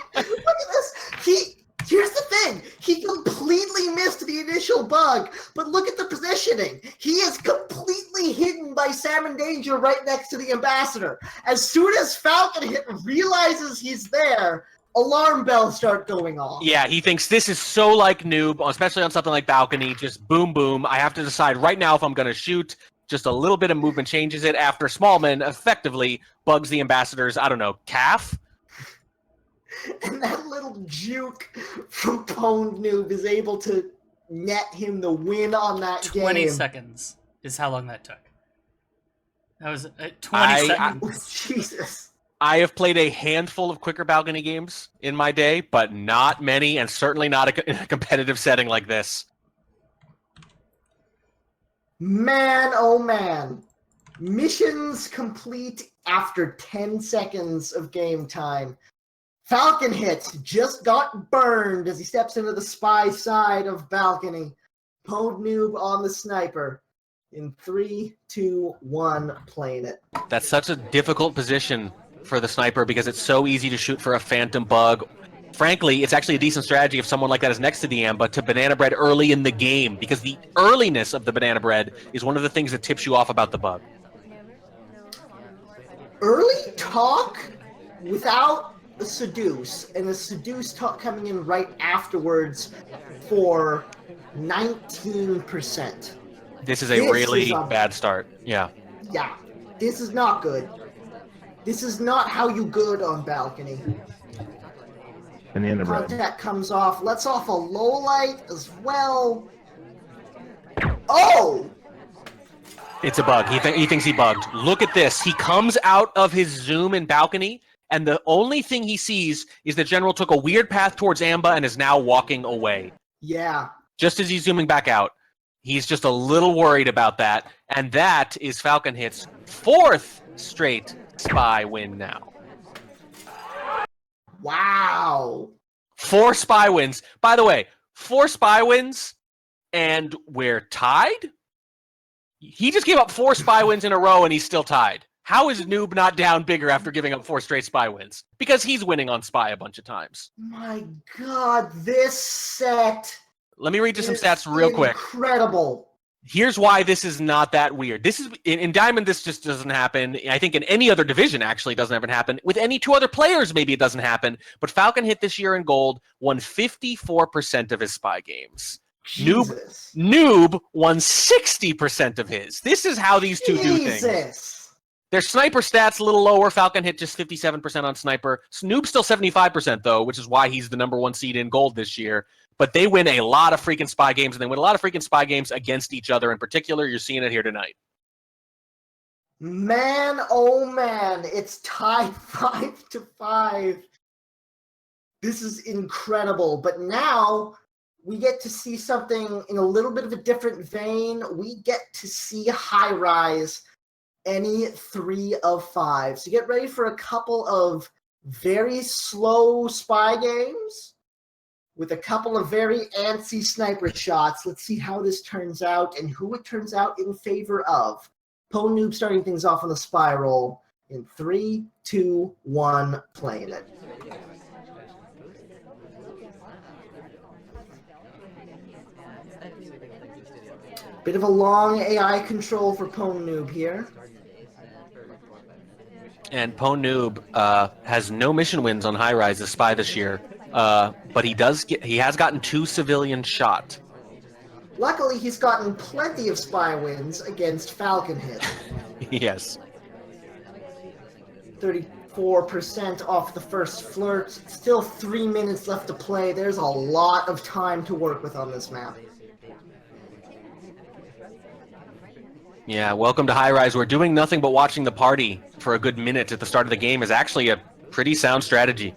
this! Here's the thing. He completely missed the initial bug, but look at the positioning. He is completely hidden by Salmon Danger right next to the ambassador. As soon as Falconhit realizes he's there, alarm bells start going off. Yeah, he thinks this is so like Noob, especially on something like Balcony. Just boom, boom. I have to decide right now if I'm going to shoot. Just a little bit of movement changes it after Smallman effectively bugs the ambassador's, I don't know, calf? And that little juke from Pwndnoob is able to net him the win on that 20 game. seconds is how long that took. That was 20 seconds. Jesus. I have played a handful of quicker balcony games in my day, but not many, and certainly not in a competitive setting like this. Man, oh man. Missions complete after 10 seconds of game time. Falconhit just got burned as he steps into the spy side of balcony. Pwndnoob on the sniper. In 3, 2, 1, playing it. That's such a difficult position for the sniper because it's so easy to shoot for a phantom bug. Frankly, it's actually a decent strategy if someone like that is next to the Amba to banana bread early in the game, because the earliness of the banana bread is one of the things that tips you off about the bug. Early talk without the seduce, and the seduce talk coming in right afterwards for 19%. This is a This really is a- bad start. Yeah. Yeah, this is not good. This is not how you good on balcony. Banana bread. Contact comes off, lets off a low light as well. Oh! It's a bug. He thinks he bugged. Look at this. He comes out of his zoom in balcony, and the only thing he sees is the general took a weird path towards Amba and is now walking away. Yeah. Just as he's zooming back out. He's just a little worried about that. And that is Falconhit's 4th straight spy win now. Wow. 4 spy wins. By the way, 4 spy wins, and we're tied? He just gave up 4 spy wins in a row, and he's still tied. How is Noob not down bigger after giving up 4 straight spy wins? Because he's winning on spy a bunch of times. My God, this set Let me read you some is stats real quick. Incredible. Here's why this is not that weird. This is in Diamond. This just doesn't happen. I think in any other division, actually, it doesn't ever happen. With any 2 other players, maybe it doesn't happen. But Falconhit this year in gold won 54% of his spy games. Jesus. Noob won 60% of his. This is how these two do things. Jesus. Their sniper stats a little lower. Falconhit just 57% on sniper. Noob's still 75% though, which is why he's the #1 seed in gold this year. But they win a lot of freaking spy games, and they win a lot of freaking spy games against each other. In particular, you're seeing it here tonight. Man, oh man, it's tied 5-5. This is incredible. But now we get to see something in a little bit of a different vein. We get to see High Rise any 3 of 5. So get ready for a couple of very slow spy games with a couple of very antsy sniper shots. Let's see how this turns out and who it turns out in favor of. Pwndnoob starting things off on the spy roll in 3, 2, 1, playing it. Bit of a long AI control for Pwndnoob here. And Pwndnoob has no mission wins on High Rise as spy this year, but he has gotten 2 civilian shot. Luckily, he's gotten plenty of spy wins against Falconhit. Yes. 34% off the first flirt. Still 3 minutes left to play. There's a lot of time to work with on this map. Yeah, welcome to High Rise. We're doing nothing but watching the party for a good minute at the start of the game is actually a pretty sound strategy.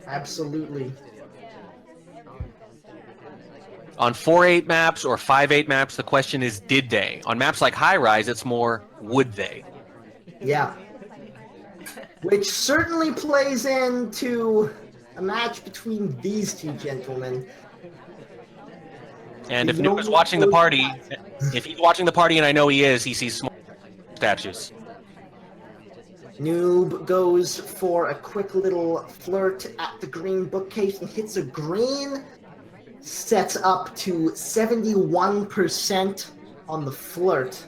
Absolutely. On 4-8 maps or 5-8 maps, the question is, did they? On maps like High Rise, it's more, would they? Yeah. Which certainly plays into a match between these two gentlemen. And if Noob is watching the party, if he's watching the party, and I know he is, he sees small statues. Noob goes for a quick little flirt at the green bookcase and hits a green. Sets up to 71% on the flirt.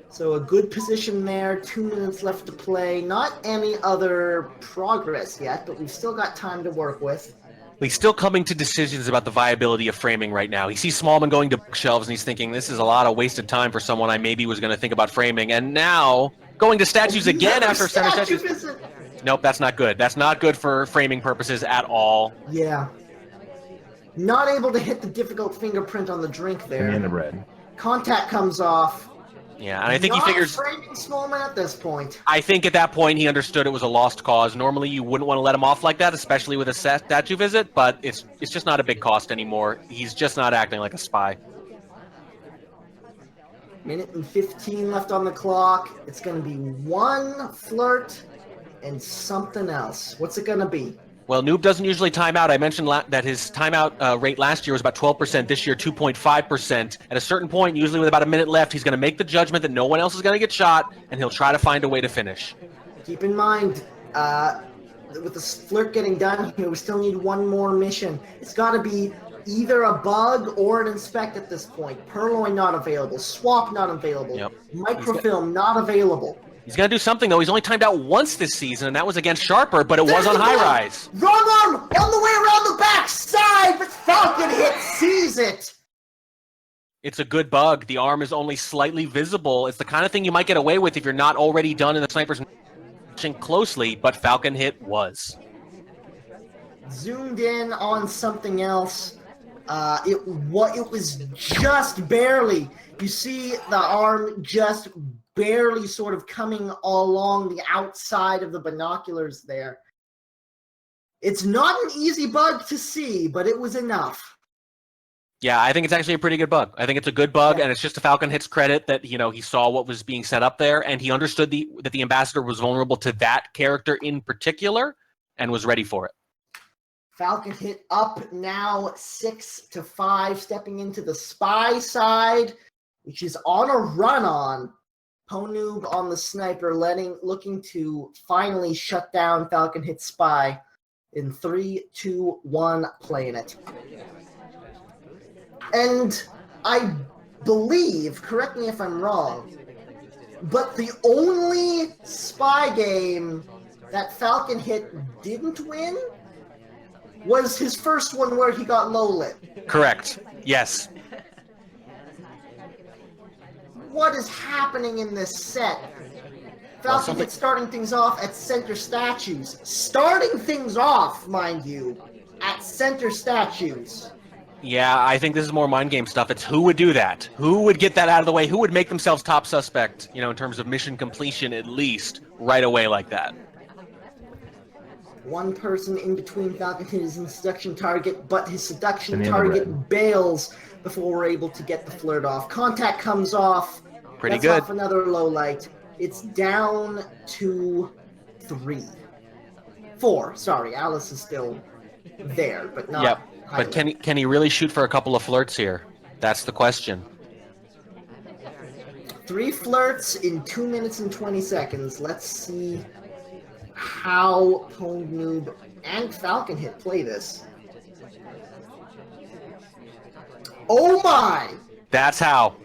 So a good position there, 2 minutes left to play. Not any other progress yet, but we've still got time to work with. He's still coming to decisions about the viability of framing right now. He sees Smallman going to bookshelves and he's thinking, this is a lot of wasted time for someone I maybe was going to think about framing. And now, going to statues again after center statues. Nope, that's not good. That's not good for framing purposes at all. Yeah. Not able to hit the difficult fingerprint on the drink there. Banana bread. Contact comes off. Yeah, and I think Not he figures... framing Smallman at this point. I think at that point he understood it was a lost cause. Normally you wouldn't want to let him off like that, especially with a statue visit, but it's just not a big cost anymore. He's just not acting like a spy. Minute and 15 left on the clock. It's going to be one flirt and something else. What's it going to be? Well, Noob doesn't usually time out. I mentioned that his timeout rate last year was about 12%. This year, 2.5%. At a certain point, usually with about a minute left, he's going to make the judgment that no one else is going to get shot, and he'll try to find a way to finish. Keep in mind, with the flirt getting done here, we still need one more mission. It's got to be either a bug or an inspect at this point. Purloin not available. Swap not available. Yep. Microfilm not available. He's going to do something, though. He's only timed out once this season, and that was against Sharper, but it was on High Rise. Wrong arm on the way around the back side, but Falconhit sees it. It's a good bug. The arm is only slightly visible. It's the kind of thing you might get away with if you're not already done in the sniper's watching closely, but Falconhit was. Zoomed in on something else. It was just barely. You see the arm just barely sort of coming along the outside of the binoculars there. It's not an easy bug to see, but it was enough. Yeah, I think it's actually a pretty good bug. I think it's a good bug, and it's just to Falconhit's credit that, you know, he saw what was being set up there, and he understood that the ambassador was vulnerable to that character in particular, and was ready for it. Falconhit up now 6-5, stepping into the spy side, which is on a run-on. Pwndnoob on the sniper, looking to finally shut down Falconhit's spy in 3, 2, 1, playing it. And I believe, correct me if I'm wrong, but the only spy game that Falconhit didn't win was his first one where he got low-lit. Correct. Yes. What is happening in this set? Falconhit starting things off at center statues. Starting things off, mind you, at center statues. Yeah, I think this is more mind game stuff. It's who would do that? Who would get that out of the way? Who would make themselves top suspect, in terms of mission completion at least, right away like that? One person in between Falconhit and his seduction target, but his seduction Banana target bread. bails before we're able to get the flirt off. Contact comes off. Pretty That's good. off another low light. It's down to 4. Sorry, Alice is still there, but not. Yep. highly. But can he really shoot for a couple of flirts here? That's the question. 3 flirts in 2 minutes and 20 seconds. Let's see how Pwndnoob and Falconhit play this. Oh my! That's how.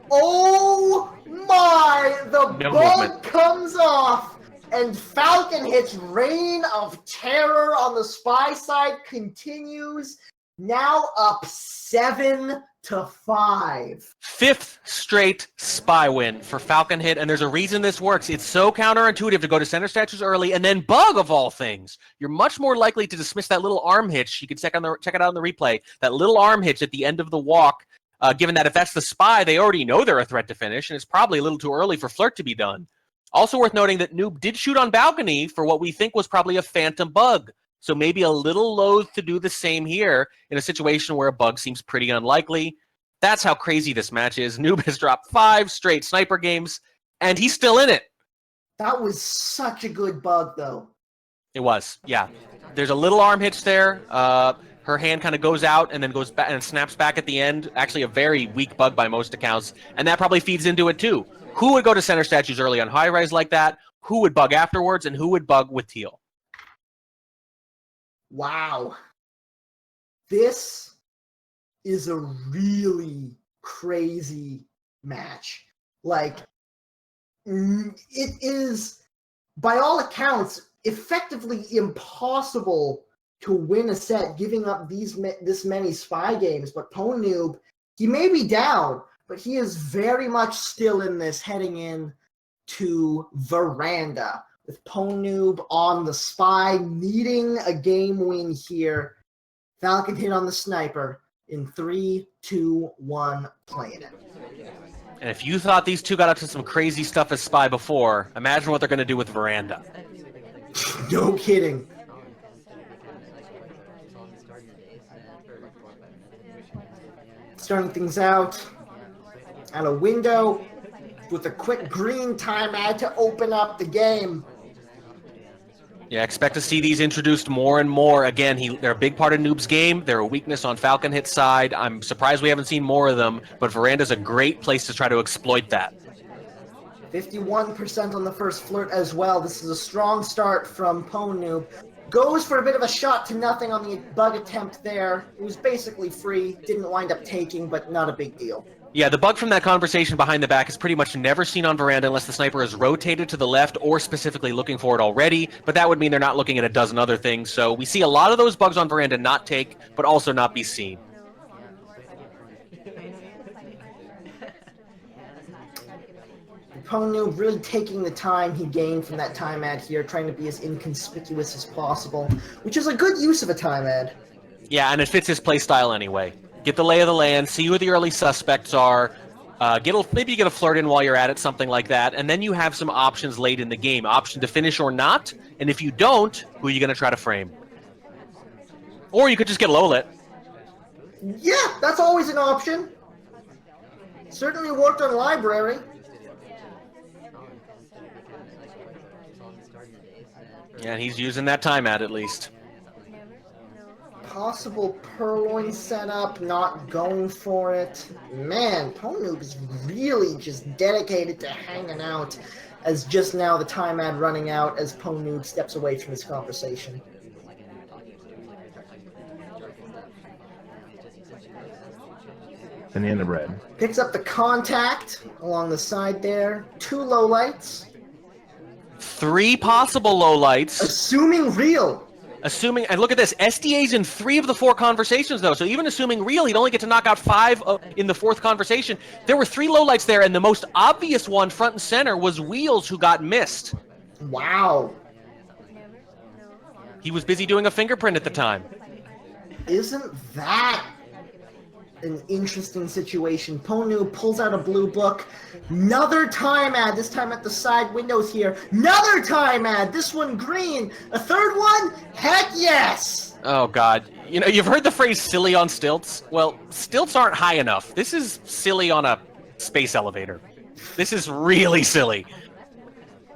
Oh my! The No bug movement. comes off, and Falconhit's reign of terror on the spy side continues. Now up 7-5. 5th straight spy win for Falconhit, and there's a reason this works. It's so counterintuitive to go to center statues early and then bug of all things. You're much more likely to dismiss that little arm hitch. You can check it out on the replay. That little arm hitch at the end of the walk, given that if that's the spy, they already know they're a threat to finish, and it's probably a little too early for flirt to be done. Also worth noting that Noob did shoot on balcony for what we think was probably a phantom bug. So maybe a little loath to do the same here in a situation where a bug seems pretty unlikely. That's how crazy this match is. Noob has dropped 5 straight sniper games, and he's still in it. That was such a good bug, though. It was, yeah. There's a little arm hitch there. Her hand kind of goes out and then goes back and snaps back at the end. Actually, a very weak bug by most accounts, and that probably feeds into it too. Who would go to center statues early on high rise like that? Who would bug afterwards, and who would bug with teal? Wow. This is a really crazy match. Like, it is, by all accounts, effectively impossible to win a set giving up this many spy games. But Pwndnoob, he may be down, but he is very much still in this heading in to Veranda, with Pwndnoob on the spy, needing a game win here. Falconhit on the sniper in 3, 2, 1, playing it. And if you thought these two got up to some crazy stuff as spy before, imagine what they're going to do with Veranda. No kidding. Starting things out at a window with a quick green time ad to open up the game. Yeah, expect to see these introduced more and more. Again, they're a big part of Noob's game. They're a weakness on Falconhit's side. I'm surprised we haven't seen more of them, but Veranda's a great place to try to exploit that. 51% on the first flirt as well. This is a strong start from Pwndnoob. Goes for a bit of a shot to nothing on the bug attempt there. It was basically free. Didn't wind up taking, but not a big deal. Yeah, the bug from that conversation behind the back is pretty much never seen on Veranda unless the sniper is rotated to the left or specifically looking for it already, but that would mean they're not looking at a dozen other things, so we see a lot of those bugs on Veranda not take, but also not be seen. Pwndnoob really taking the time he gained from that time ad here, trying to be as inconspicuous as possible, which is a good use of a time ad. Yeah, and it fits his play style anyway. Get the lay of the land, see who the early suspects are, maybe get a flirt in while you're at it, something like that, and then you have some options late in the game. Option to finish or not, and if you don't, who are you going to try to frame? Or you could just get low lit. Yeah, that's always an option. Certainly worked on Library. Yeah, and he's using that time at least. Possible purloin setup, not going for it. Man, Pwndnoob is really just dedicated to hanging out, as just now the time ad running out as Pwndnoob steps away from this conversation. Banana bread. Picks up the contact along the side there. 2 lowlights. 3 possible lowlights. Assuming real. And look at this, SDA's in 3 of the 4 conversations, though, so even assuming real, he'd only get to knock out 5 in the 4th conversation. There were 3 lowlights there, and the most obvious one, front and center, was Wheels, who got missed. Wow. He was busy doing a fingerprint at the time. Isn't that an interesting situation. Pwndnoob pulls out a blue book. Another time ad, this time at the side windows here. Another time ad, this one green. A third one? Heck yes! Oh, God. You know, you've heard the phrase silly on stilts? Well, stilts aren't high enough. This is silly on a space elevator. This is really silly.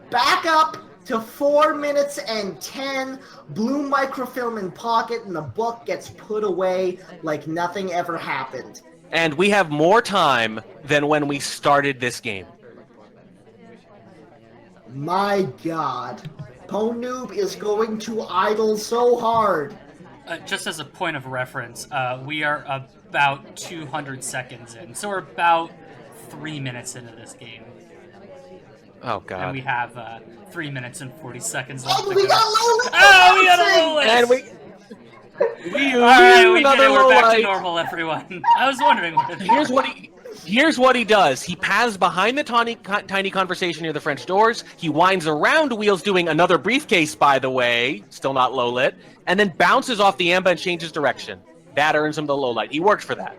Back up to 4 minutes and 10. Blue microfilm in pocket, and the book gets put away like nothing ever happened. And we have more time than when we started this game. My God. Pwndnoob is going to idle so hard. Just as a point of reference, we are about 200 seconds in, so we're about 3 minutes into this game. Oh, God. And we have 3 minutes and 40 seconds left. Oh, we got Lola! Oh, we got a Lola! And we Alright, we did another it. We're back to low-light. normal, everyone. I was wondering what Here's what he does. He paths behind the tiny conversation near the French doors. He winds around Wheels doing another briefcase, by the way, still not low lit, and then bounces off the Amba and changes direction. That earns him the low light. He worked for that.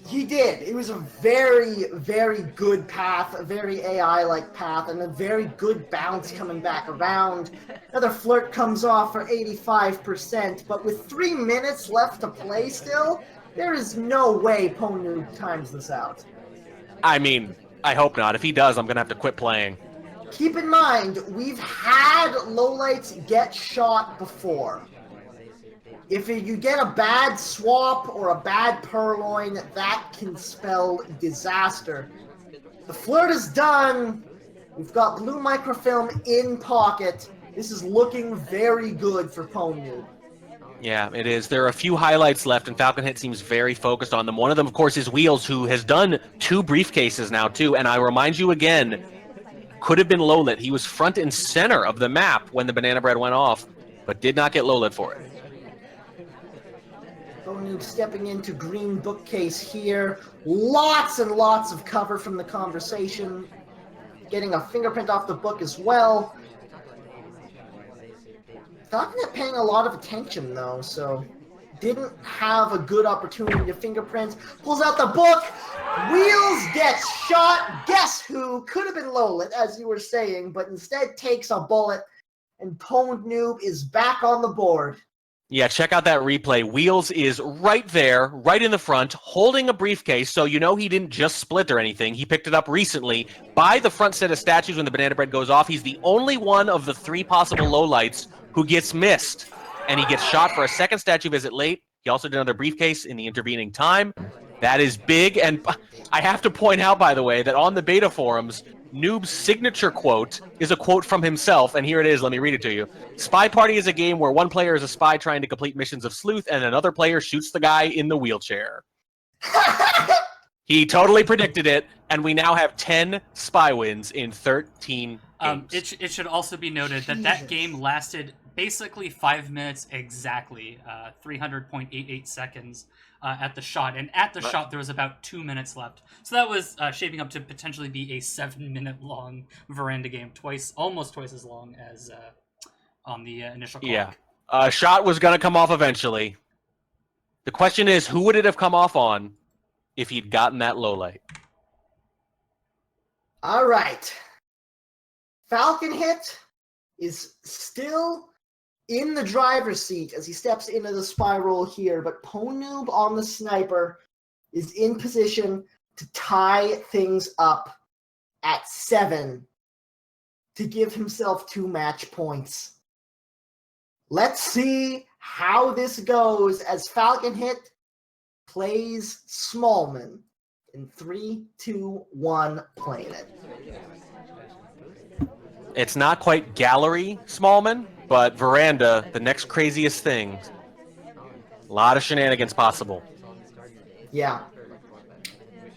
He did. It was a very, very good path, a very AI-like path, and a very good bounce coming back around. Another flirt comes off for 85%, but with 3 minutes left to play still, there is no way Pwndnoob times this out. I mean, I hope not. If he does, I'm going to have to quit playing. Keep in mind, we've had lowlights get shot before. If you get a bad swap or a bad purloin, that can spell disaster. The flirt is done. We've got blue microfilm in pocket. This is looking very good for Pwndnoob. Yeah, it is. There are a few highlights left, and Falconhit seems very focused on them. One of them, of course, is Wheels, who has done 2 briefcases now, too. And I remind you again, could have been low-lit. He was front and center of the map when the banana bread went off, but did not get low-lit for it. Pwndnoob stepping into green bookcase here. Lots and lots of cover from the conversation. Getting a fingerprint off the book as well. Falconhit paying a lot of attention though, so didn't have a good opportunity to fingerprint. Pulls out the book. Wheels gets shot. Guess who? Could have been low-lit, as you were saying, but instead takes a bullet, and Pwndnoob is back on the board. Yeah, check out that replay. Wheels is right there, right in the front, holding a briefcase, so you know he didn't just split or anything. He picked it up recently by the front set of statues when the banana bread goes off. He's the only one of the 3 possible lowlights who gets missed, and he gets shot for a second statue visit late. He also did another briefcase in the intervening time. That is big, and I have to point out, by the way, that on the beta forums, Noob's signature quote is a quote from himself, and here it is. Let me read it to you. Spy Party is a game where one player is a spy trying to complete missions of sleuth, and another player shoots the guy in the wheelchair. He totally predicted it, and we now have 10 spy wins in 13 games. It should also be noted that that game lasted basically 5 minutes exactly, 300.88 seconds at the shot. And at the shot, there was about 2 minutes left. So that was shaping up to potentially be a 7-minute long veranda game, almost twice as long as on the initial clock. Yeah. Shot was going to come off eventually. The question is, who would it have come off on if he'd gotten that low light? All right. Falconhit is still in the driver's seat as he steps into the spiral here, but Pwndnoob on the sniper is in position to tie things up at 7 to give himself 2 match points. Let's see how this goes as Falconhit plays Smallman in 3, 2, 1, playing it. It's not quite gallery Smallman, but veranda, the next craziest thing. A lot of shenanigans possible. Yeah.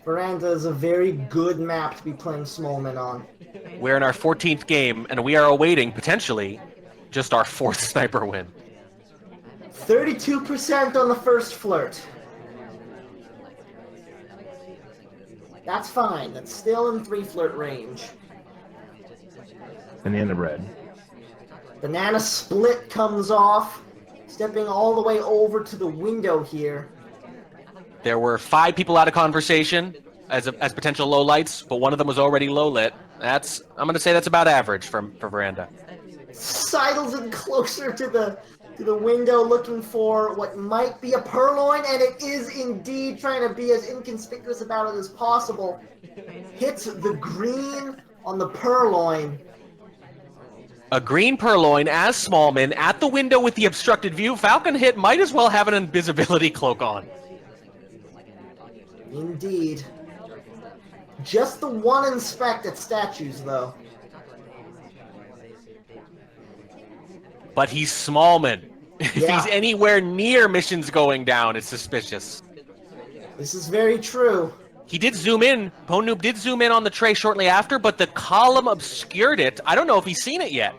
Veranda is a very good map to be playing Smallman on. We're in our 14th game, and we are awaiting, potentially, just our 4th sniper win. 32% on the first flirt. That's fine. That's still in 3 flirt range. Banana bread. Banana split comes off, stepping all the way over to the window here. There were 5 people out of conversation as potential lowlights, but one of them was already low lit. I'm going to say that's about average for Veranda. Sidles in closer to the window, looking for what might be a purloin, and it is indeed trying to be as inconspicuous about it as possible. Hits the green on the purloin. A green purloin as Smallman at the window with the obstructed view. Falconhit might as well have an invisibility cloak on. Indeed. Just the one inspect at statues, though. But he's Smallman. If Yeah. he's anywhere near missions going down, it's suspicious. This is very true. He did zoom in. Pwndnoob did zoom in on the tray shortly after, but the column obscured it. I don't know if he's seen it yet.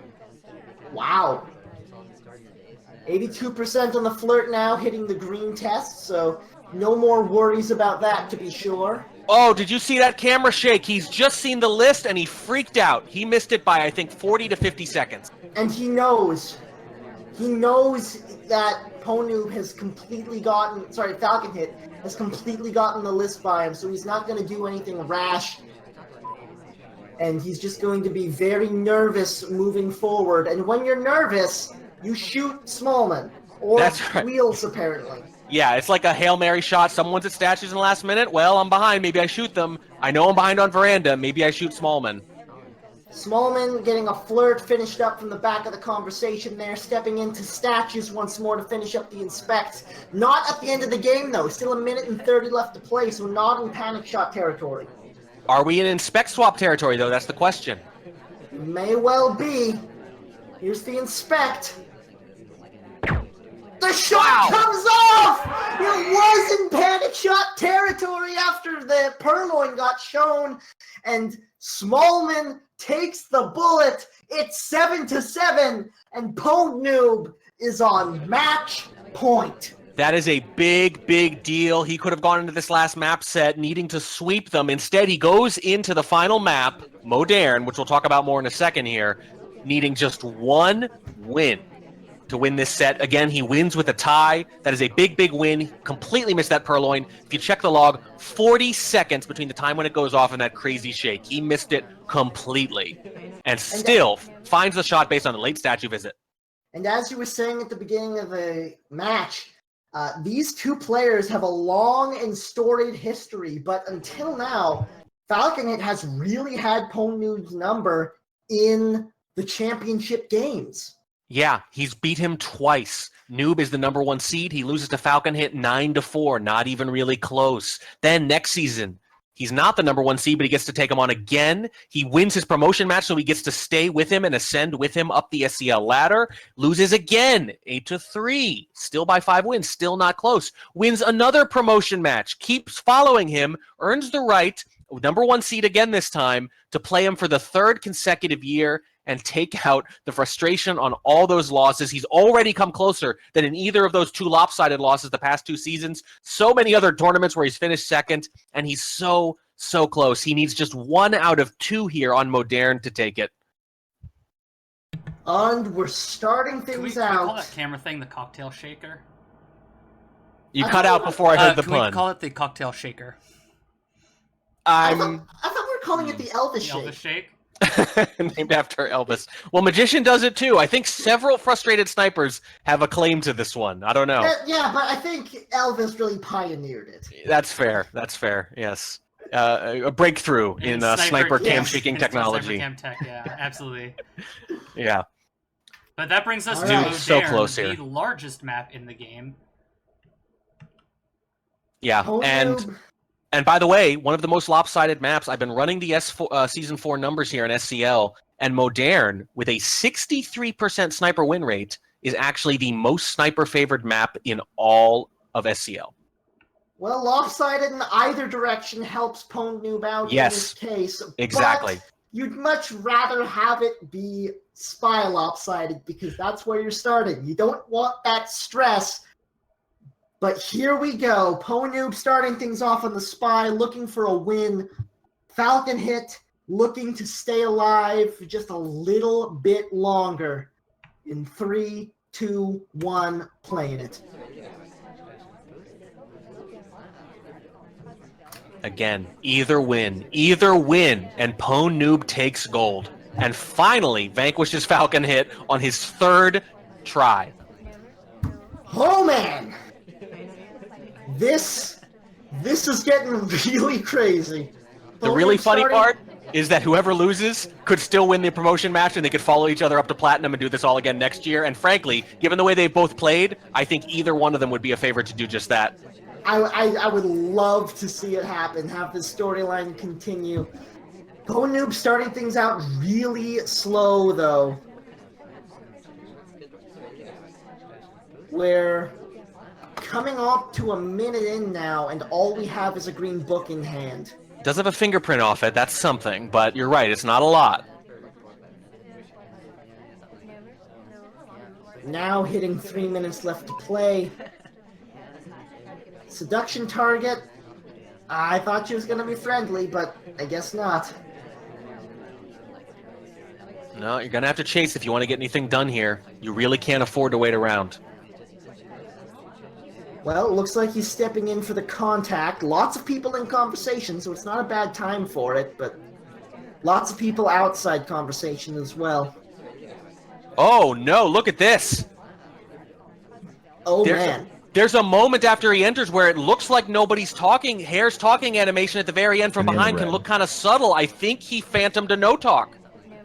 Wow. 82% on the flirt now, hitting the green test, so no more worries about that, to be sure. Oh, did you see that camera shake? He's just seen the list and he freaked out. He missed it by, I think, 40 to 50 seconds. And he knows. He knows that Pwndnoob has completely gotten... Sorry, Falconhit has completely gotten the list by him, so he's not going to do anything rash. And he's just going to be very nervous moving forward. And when you're nervous, you shoot Smallman. Or That's right. Wheels, apparently. Yeah, it's like a Hail Mary shot. Someone's at statues in the last minute. Well, I'm behind. Maybe I shoot them. I know I'm behind on Veranda. Maybe I shoot Smallman. Smallman getting a flirt finished up from the back of the conversation there, stepping into statues once more to finish up the inspects. Not at the end of the game, though. Still 1:30 left to play, so not in panic shot territory. Are we in inspect swap territory, though? That's the question. May well be. Here's the inspect. The shot comes off! It was in panic shot territory after the purloin got shown, and Smallman takes the bullet. It's 7-7, and Pwndnoob is on match point. That is a big, big deal. He could have gone into this last map set needing to sweep them. Instead, he goes into the final map, Modern, which we'll talk about more in a second here, needing just one win to win this set. Again, he wins with a tie. That is a big, big win. He completely missed that purloin. If you check the log, 40 seconds between the time when it goes off and that crazy shake. He missed it completely. And still finds the shot based on a late statue visit. And as you were saying at the beginning of the match, these two players have a long and storied history, but until now, Falconhit has really had Pwndnoob's number in the championship games. Yeah, he's beat him twice. Noob is the number 1 seed. He loses to Falconhit 9-4, not even really close. Then next season, he's not the number 1 seed, but he gets to take him on again. He wins his promotion match, so he gets to stay with him and ascend with him up the SCL ladder. Loses again, 8-3, still by 5 wins, still not close. Wins another promotion match, keeps following him, earns the right, number 1 seed again this time, to play him for the 3rd consecutive year and take out the frustration on all those losses. He's already come closer than in either of those 2 lopsided losses the past 2 seasons. So many other tournaments where he's finished second, and he's so close. He needs just 1 out of 2 here on Modern to take it. And we're starting things Can we out. call that camera thing the cocktail shaker? You cut out before I heard the can pun. we call it the cocktail shaker? I thought we were calling it the Elvis The shake. Elvis shake? Named after Elvis. Well, Magician does it too. I think several frustrated snipers have a claim to this one. I don't know. Yeah, but I think Elvis really pioneered it. That's fair. That's fair. Yes. A breakthrough in sniper cam shaking technology. Sniper cam tech, yeah, absolutely. Yeah. But that brings us All to right. Modern, So close here. the largest map in the game. Yeah. Pwndnoob. And by the way, one of the most lopsided maps, I've been running the Season 4 numbers here in SCL, and Modern, with a 63% sniper win rate, is actually the most sniper-favored map in all of SCL. Well, lopsided in either direction helps Pwndnoob out in this case. Exactly. But you'd much rather have it be spy lopsided because that's where you're starting. You don't want that stress. But here we go. Pwndnoob starting things off on the spy, looking for a win. Falconhit looking to stay alive for just a little bit longer. In 3, 2, 1, playing it. Again, either win, and Pwndnoob takes gold. And finally vanquishes Falconhit on his third try. Oh man! This is getting really crazy. The really Pwndnoob funny starting- part is that whoever loses could still win the promotion match, and they could follow each other up to Platinum and do this all again next year. And frankly, given the way they both played, I think either one of them would be a favorite to do just that. I would love to see it happen, have this storyline continue. Pwndnoob starting things out really slow, though. We're coming up to a minute in now, and all we have is a green book in hand. Does have a fingerprint off it, that's something, but you're right, it's not a lot. Now hitting 3 minutes left to play. Seduction target. I thought she was going to be friendly, but I guess not. No, you're going to have to chase if you want to get anything done here. You really can't afford to wait around. Well, it looks like he's stepping in for the contact. Lots of people in conversation, so it's not a bad time for it, but lots of people outside conversation as well. Oh, no, look at this. Oh, There's man. There's a moment after he enters where it looks like nobody's talking. Hair's talking animation at the very end from And the behind can red. look kind of subtle. I think he phantomed a no talk.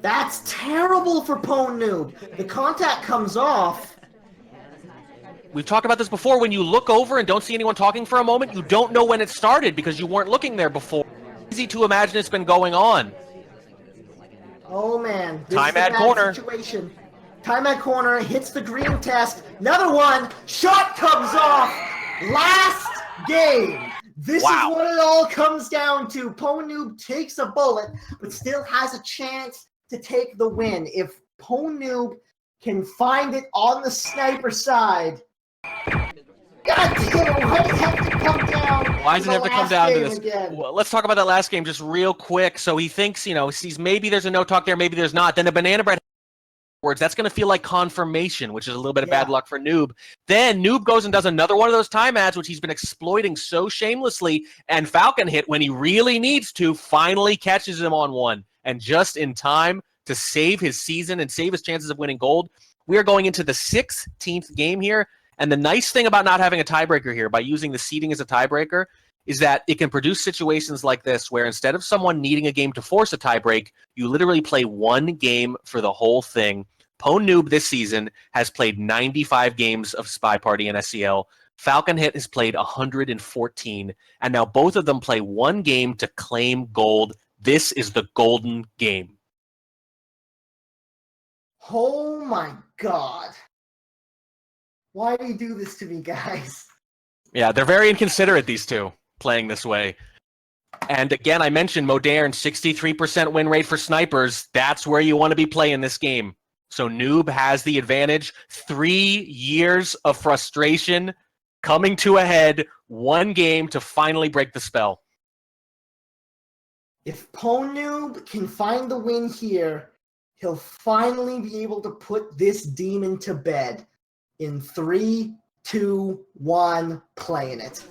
That's terrible for Pwndnoob. The contact comes off. We've talked about this before. When you look over and don't see anyone talking for a moment, you don't know when it started because you weren't looking there before. Easy to imagine it's been going on. Oh, man. This Time is a at bad corner. Situation. Time at corner, hits the green test. Another one. Shot comes off. Last game. This Wow. is what it all comes down to. Pwndnoob takes a bullet, but still has a chance to take the win. If Pwndnoob can find it on the sniper side. God damn it, why does it have to come down? Why does it have to come down to this? Again? Well, let's talk about that last game just real quick. So he thinks, sees maybe there's a no talk there, maybe there's not. Then a banana bread words. That's going to feel like confirmation, which is a little bit of bad luck for Noob. Then Noob goes and does another one of those time ads, which he's been exploiting so shamelessly, and Falconhit, when he really needs to, finally catches him on one. And just in time to save his season and save his chances of winning gold. We are going into the 16th game here, and the nice thing about not having a tiebreaker here, by using the seeding as a tiebreaker, is that it can produce situations like this where instead of someone needing a game to force a tiebreak, you literally play one game for the whole thing. Pwndnoob this season has played 95 games of Spy Party and SCL. Falconhit has played 114, and now both of them play one game to claim gold. This is the golden game. Oh my god. Why do you do this to me, guys? Yeah, they're very inconsiderate, these two, playing this way. And again, I mentioned Modern, 63% win rate for snipers. That's where you want to be playing this game. So Noob has the advantage. 3 years of frustration coming to a head. One game to finally break the spell. If Pwndnoob can find the win here, he'll finally be able to put this demon to bed. In 3, 2, 1, playing it.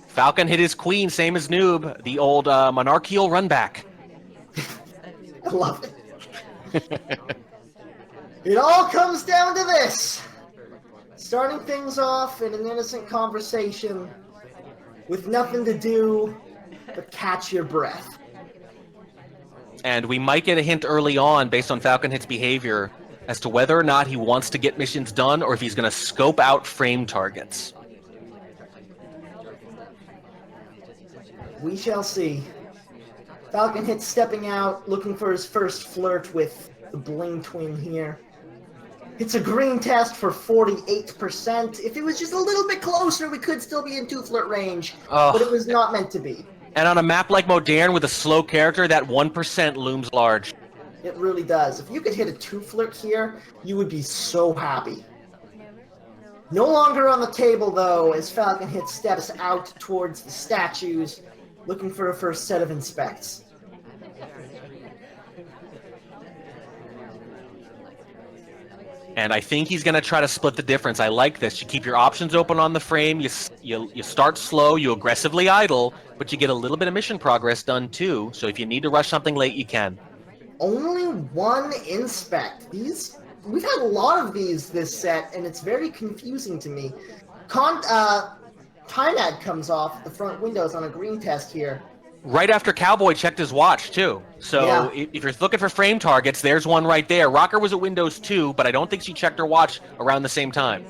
Falcon hit his queen, same as Noob, the old monarchical runback. I love it. It all comes down to this. Starting things off in an innocent conversation with nothing to do but catch your breath. And we might get a hint early on, based on Falconhit's behavior, as to whether or not he wants to get missions done or if he's going to scope out frame targets. We shall see. Falconhit stepping out, looking for his first flirt with the Bling Twin here. It's a green test for 48%. If it was just a little bit closer, we could still be in 2-flirt range. But it was not meant to be. And on a map like Modern with a slow character, that 1% looms large. It really does. If you could hit a 2-flirt here, you would be so happy. No longer on the table, though, as Falconhit steps out towards the statues, looking for a first set of inspects. And I think he's going to try to split the difference. I like this. You keep your options open on the frame. You start slow. You aggressively idle, but you get a little bit of mission progress done too. So if you need to rush something late, you can. Only one inspect. We've had a lot of these this set, and it's very confusing to me. Time ad comes off the front windows on a green test here. Right after Cowboy checked his watch, too. So if you're looking for frame targets, there's one right there. Rocker was at Windows 2, but I don't think she checked her watch around the same time.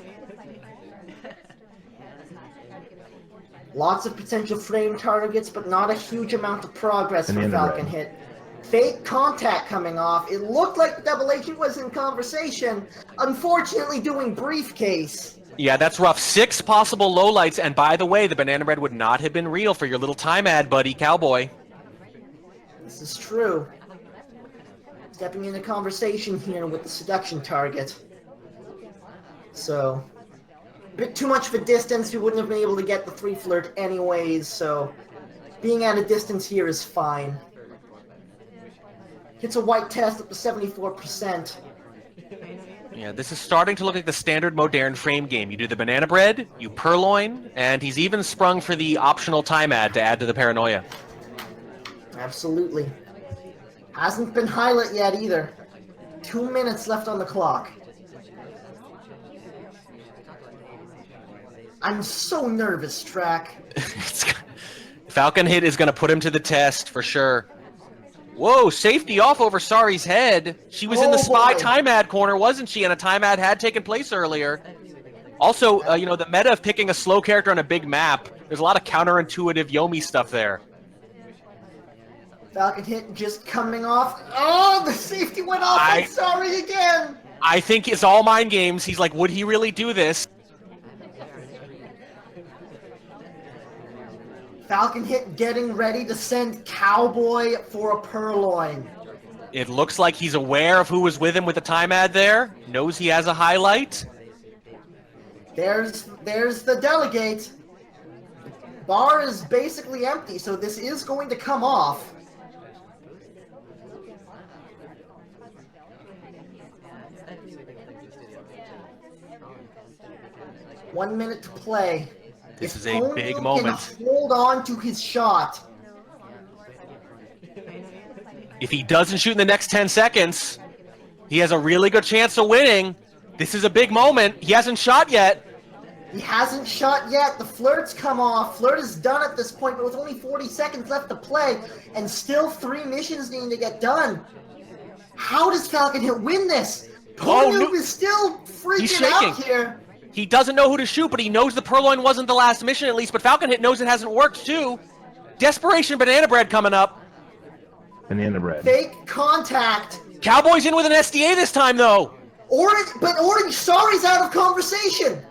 Lots of potential frame targets, but not a huge amount of progress for Falconhit. Fake contact coming off. It looked like the double agent was in conversation. Unfortunately, doing briefcase. Yeah, that's rough. 6 possible lowlights, and by the way, the banana bread would not have been real for your little time ad, buddy, Cowboy. This is true. Stepping into conversation here with the seduction target. So, a bit too much of a distance. We wouldn't have been able to get the 3 flirt anyways, so being at a distance here is fine. Hits a white test up to 74%. Yeah, this is starting to look like the standard modern frame game. You do the banana bread, you purloin, and he's even sprung for the optional time ad to add to the paranoia. Absolutely. Hasn't been highlight yet either. 2 minutes left on the clock. I'm so nervous, Track. Falconhit is going to put him to the test for sure. Whoa, safety off over Sari's head. She was in the spy time ad corner, wasn't she? And a time ad had taken place earlier. Also, the meta of picking a slow character on a big map, there's a lot of counterintuitive Yomi stuff there. Falconhit just coming off. Oh, the safety went off on Sari again! I think it's all mind games. He's like, would he really do this? Falconhit getting ready to send Cowboy for a purloin. It looks like he's aware of who was with him with the time ad there. Knows he has a highlight. There's the delegate. Bar is basically empty, so this is going to come off. One minute to play. This is a big moment. Can hold on to his shot. If he doesn't shoot in the next 10 seconds, he has a really good chance of winning. This is a big moment. He hasn't shot yet. He hasn't shot yet. The flirt's come off. Flirt is done at this point, but with only 40 seconds left to play, and still 3 missions needing to get done. How does Falconhit win this? Pwndnoob is still freaking out here. He doesn't know who to shoot, but he knows the purloin wasn't the last mission at least, but Falconhit knows it hasn't worked too. Desperation banana bread coming up. Banana bread. Fake contact. Cowboy's in with an SDA this time though. Orange, Sari's out of conversation.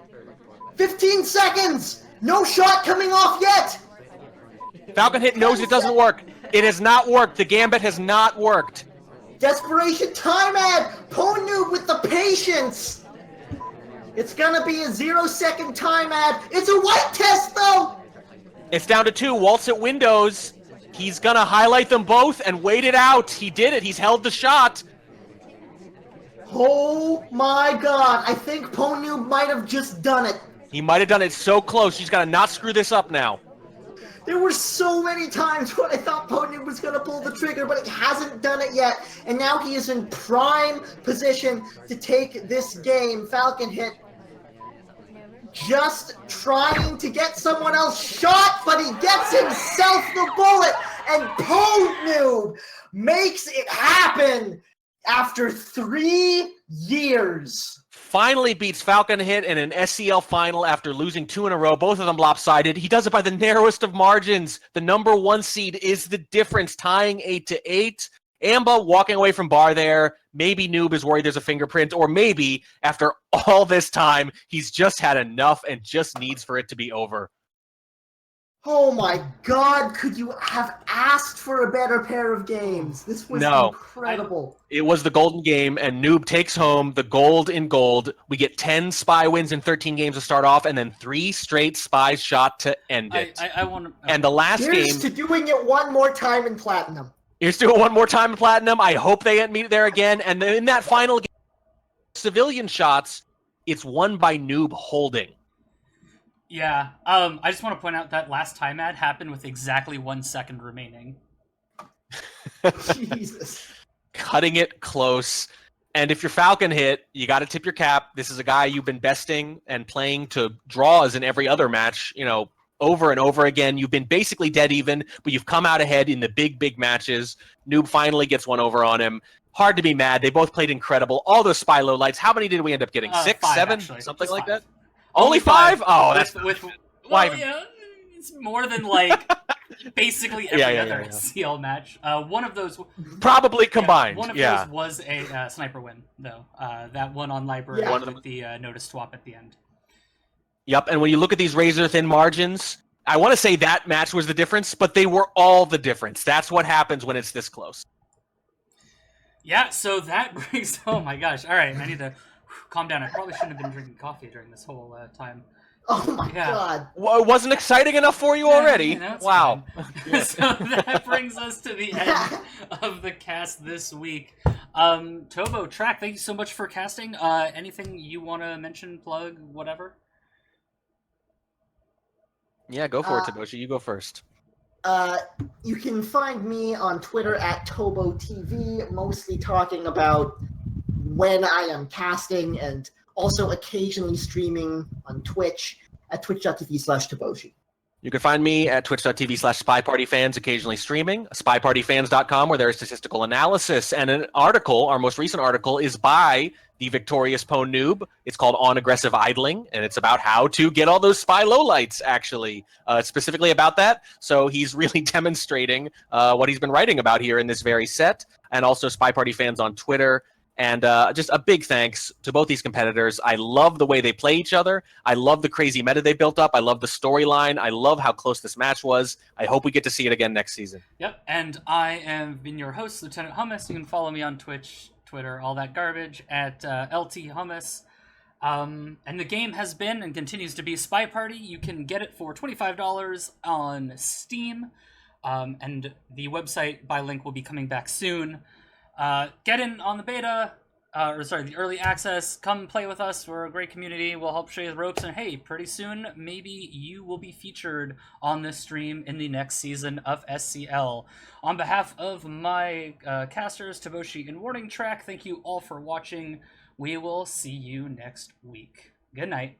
15 seconds. No shot coming off yet. Falconhit knows it doesn't work. It has not worked. The gambit has not worked. Desperation time ad. Pwndnoob with the patience. It's gonna be a 0-second time ad. It's a white test though! It's down to 2. Waltz at Windows. He's gonna highlight them both and wait it out. He did it. He's held the shot. Oh my god. I think Pwndnoob might have just done it. He might have done it so close. He's gotta not screw this up now. There were so many times when I thought Pwndnoob was going to pull the trigger, but he hasn't done it yet. And now he is in prime position to take this game. Falconhit just trying to get someone else shot, but he gets himself the bullet. And Pwndnoob makes it happen after 3 years. Finally beats Falconhit in an SCL final after losing 2 in a row, both of them lopsided. He does it by the narrowest of margins. The number 1 seed is the difference, tying 8-8. Amba walking away from bar there. Maybe Noob is worried there's a fingerprint, or maybe after all this time, he's just had enough and just needs for it to be over. Oh my god, could you have asked for a better pair of games? This was incredible. It was the golden game, and Noob takes home the gold in gold. We get 10 spy wins in 13 games to start off, and then 3 straight spies shot to end it. And the last game... Here's to doing it one more time in Platinum. Here's to it one more time in Platinum. I hope they meet there again. And in that final game, civilian shots, it's won by Noob holding. Yeah. I just want to point out that last time ad happened with exactly 1 second remaining. Jesus. Cutting it close. And if you're Falconhit, you got to tip your cap. This is a guy you've been besting and playing to draws in every other match, over and over again. You've been basically dead even, but you've come out ahead in the big matches. Noob finally gets one over on him. Hard to be mad. They both played incredible. All those spy low lights. How many did we end up getting? 6, 5, 7? actually. Something Just like 5. that? Only 5? Oh, that's... Why? Why? Yeah, it's more than, like, basically every other yeah. SCL match. One of those... Probably combined, one of those was a sniper win, though. That one on Library with the notice swap at the end. Yep, and when you look at these razor-thin margins, I want to say that match was the difference, but they were all the difference. That's what happens when it's this close. Yeah, so that brings... Oh my gosh. All right, I need to calm down. I probably shouldn't have been drinking coffee during this whole time. Oh my god. Well, it wasn't exciting enough for you already. Wow. So that brings us to the end of the cast this week. Tobo, Track, thank you so much for casting. Anything you want to mention, plug, whatever? Yeah, go for it, Taboshi. You go first. You can find me on Twitter at ToboTV, mostly talking about when I am casting and also occasionally streaming on Twitch at twitch.tv/Taboshi. You can find me at twitch.tv/SpyPartyFans, occasionally streaming, spypartyfans.com, where there is statistical analysis. And an article, our most recent article, is by the victorious Pwndnoob. It's called On Aggressive Idling, and it's about how to get all those spy lowlights, actually. Specifically about that. So he's really demonstrating what he's been writing about here in this very set. And also Spy Party Fans on Twitter. And just a big thanks to both these competitors. I love the way they play each other. I love the crazy meta they built up. I love the storyline. I love how close this match was. I hope we get to see it again next season. Yep, and I have been your host, Lieutenant Hummus. You can follow me on Twitch, Twitter, all that garbage, at LT Hummus. And the game has been and continues to be Spy Party. You can get it for $25 on Steam. And the website by link will be coming back soon. Get in on the beta, the early access. Come play with us. We're a great community. We'll help show you the ropes. And hey, pretty soon, maybe you will be featured on this stream in the next season of SCL. On behalf of my casters, Taboshi and Warning Track, thank you all for watching. We will see you next week. Good night.